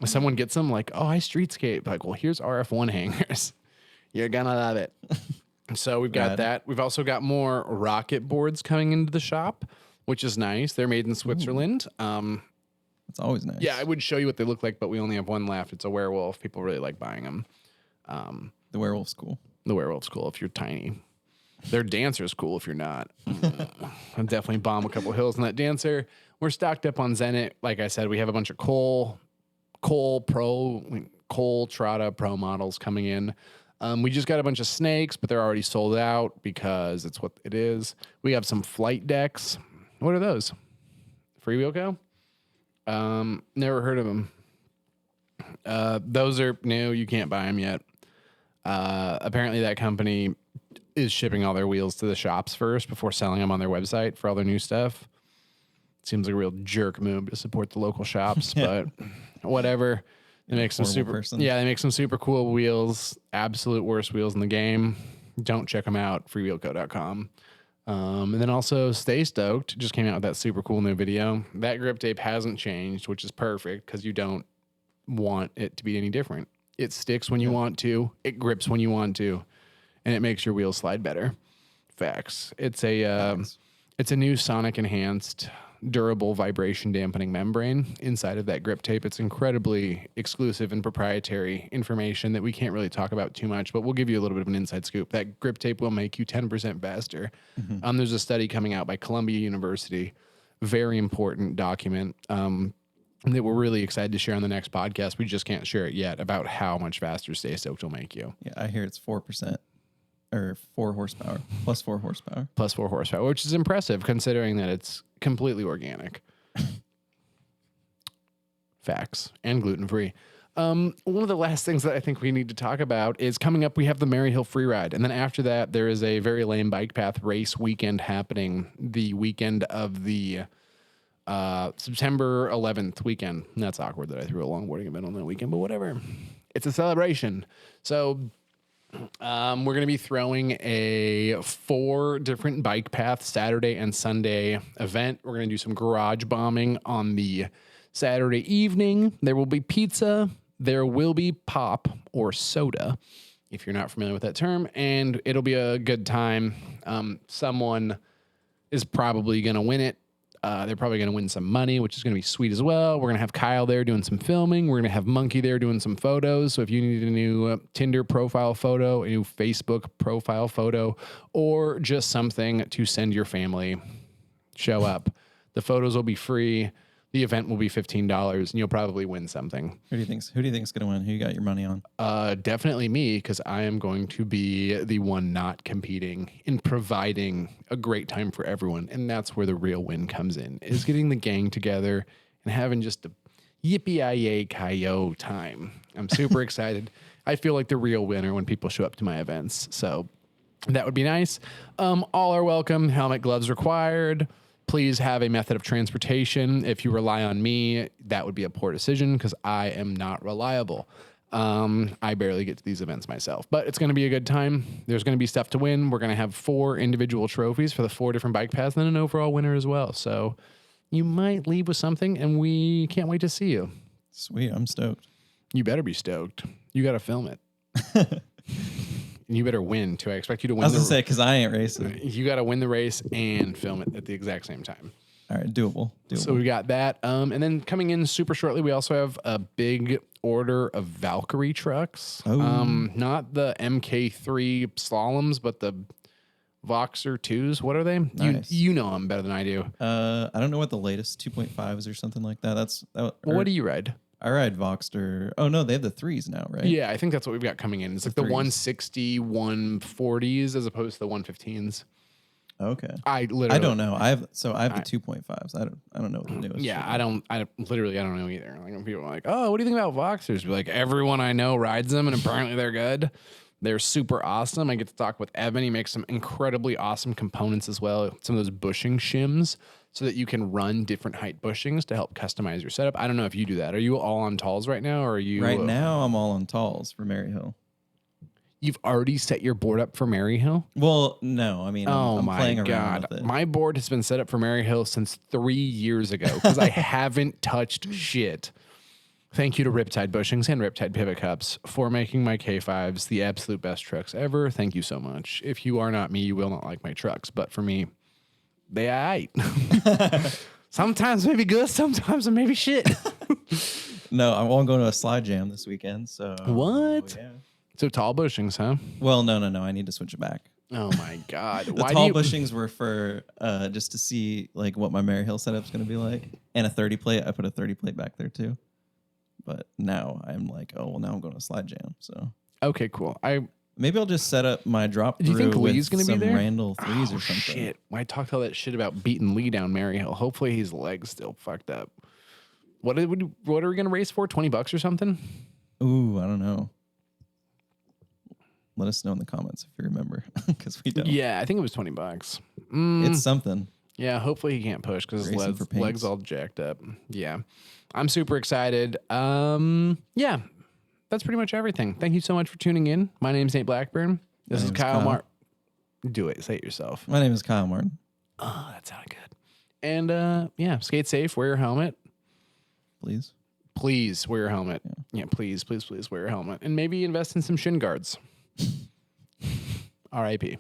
if someone gets them like, oh, I streetscape. Like, well, here's RF1 hangers. You're going to love it. So we've got that. We've also got more rocket boards coming into the shop, which is nice. They're made in Switzerland. It's always nice. Yeah, I would show you what they look like, but we only have one left. It's a werewolf. People really like buying them. The werewolf's cool. The werewolf's cool if you're tiny. Their dancer's cool if you're not. I'll definitely bomb a couple hills on that dancer. We're stocked up on Zenit. Like I said, we have a bunch of Cole Trada Pro models coming in. We just got a bunch of snakes, but they're already sold out because it's what it is. We have some flight decks. What are those? Freewheel Co? Never heard of them. Those are new. You can't buy them yet. Apparently that company is shipping all their wheels to the shops first before selling them on their website for all their new stuff. Seems like a real jerk move to support the local shops, but whatever. They make some they make some super cool wheels, absolute worst wheels in the game. Don't check them out, freewheelco.com. And then also Stay Stoked just came out with that super cool new video. That grip tape hasn't changed, which is perfect because you don't want it to be any different. It sticks when you want to, it grips when you want to, and it makes your wheels slide better. Facts. It's a new sonic enhanced durable vibration dampening membrane inside of that grip tape. It's incredibly exclusive and proprietary information that we can't really talk about too much, but we'll give you a little bit of an inside scoop. That grip tape will make you 10% faster. There's a study coming out by Columbia University, very important document, that we're really excited to share on the next podcast. We just can't share it yet about how much faster Stay Stoked will make you. Yeah, I hear it's 4%. Or 4 horsepower, plus 4 horsepower. Plus 4 horsepower, which is impressive considering that it's completely organic. Facts. And gluten-free. One of the last things that I think we need to talk about is coming up, we have the Maryhill free ride. And then after that, there is a very lame bike path race weekend happening the weekend of the September 11th weekend. And that's awkward that I threw a longboarding event on that weekend, but whatever. It's a celebration. So... we're going to be throwing a 4 different bike path Saturday and Sunday event. We're going to do some garage bombing on the Saturday evening. There will be pizza. There will be pop or soda, if you're not familiar with that term, and it'll be a good time. Someone is probably going to win it. They're probably going to win some money, which is going to be sweet as well. We're going to have Kyle there doing some filming. We're going to have Monkey there doing some photos. So if you need a new Tinder profile photo, a new Facebook profile photo, or just something to send your family, show up. The photos will be free. The event will be $15, and you'll probably win something. Who do you think's going to win? Who you got your money on? Definitely me, because I am going to be the one not competing in providing a great time for everyone, and that's where the real win comes in, is getting the gang together and having just a yippee-yi-yi-ki-yo time. I'm super excited. I feel like the real winner when people show up to my events, so that would be nice. All are welcome. Helmet, gloves required. Please have a method of transportation. If you rely on me, that would be a poor decision because I am not reliable. I barely get to these events myself, but it's going to be a good time. There's going to be stuff to win. We're going to have 4 individual trophies for the 4 different bike paths and then an overall winner as well. So you might leave with something, and we can't wait to see you. Sweet. I'm stoked. You better be stoked. You got to film it. And you better win, too. I expect you to win. I was going to say, because I ain't racing. You got to win the race and film it at the exact same time. All right, doable. So we got that. And then coming in super shortly, we also have a big order of Valkyrie trucks. Oh. Not the MK3 slaloms, but the Voxer 2s. What are they? Nice. You know them better than I do. I don't know what the latest 2.5s or something like that. Well, what do you ride? I ride Voxter. Oh no, they have the 3s now, right? Yeah, I think that's what we've got coming in. It's like the 3s. 160, 140s as opposed to the 115s. Okay. I don't know. I have the 2.5s. I don't know what the newest. Yeah, I don't know either. Like when people are like, "Oh, what do you think about Voxers?" Be like, everyone I know rides them, and apparently they're good. They're super awesome. I get to talk with Evan. He makes some incredibly awesome components as well. Some of those bushing shims, so that you can run different height bushings to help customize your setup. I don't know if you do that. Are you all on talls right now, or are you? Right now, I'm all on talls for Maryhill. You've already set your board up for Maryhill? Well, no. I mean, I'm playing around with it. My board has been set up for Maryhill since 3 years ago because I haven't touched shit. Thank you to Riptide Bushings and Riptide Pivot Cups for making my K5s the absolute best trucks ever. Thank you so much. If you are not me, you will not like my trucks. But for me, they aight. Sometimes maybe good, sometimes maybe shit. No, I'm going to a slide jam this weekend. So what? Yeah. So tall bushings, huh? Well, no. I need to switch it back. Oh my god! The Why tall bushings were for just to see like what my Maryhill setup's going to be like, and a 30 plate. I put a 30 plate back there too. But now I'm like, oh well, now I'm going to slide jam. So Okay, cool. maybe I'll just set up my drop. Do you think Lee's going to be there? Randall 3s or something. Shit! I talked all that shit about beating Lee down Maryhill. Hopefully his leg's still fucked up. What are we going to race for? $20 or something? Ooh, I don't know. Let us know in the comments if you remember, because we don't. Yeah, I think it was $20. It's something. Yeah, hopefully he can't push because his Racing for legs pinks. all jacked up. Yeah, I'm super excited. Yeah, that's pretty much everything. Thank you so much for tuning in. My name's Nate Blackburn. This is name's Kyle Kyle. Martin. Do it. Say it yourself. My name is Kyle Martin. Oh, that sounded good. And yeah, skate safe. Wear your helmet. Please. Please wear your helmet. Yeah, please wear your helmet. And maybe invest in some shin guards. R.I.P.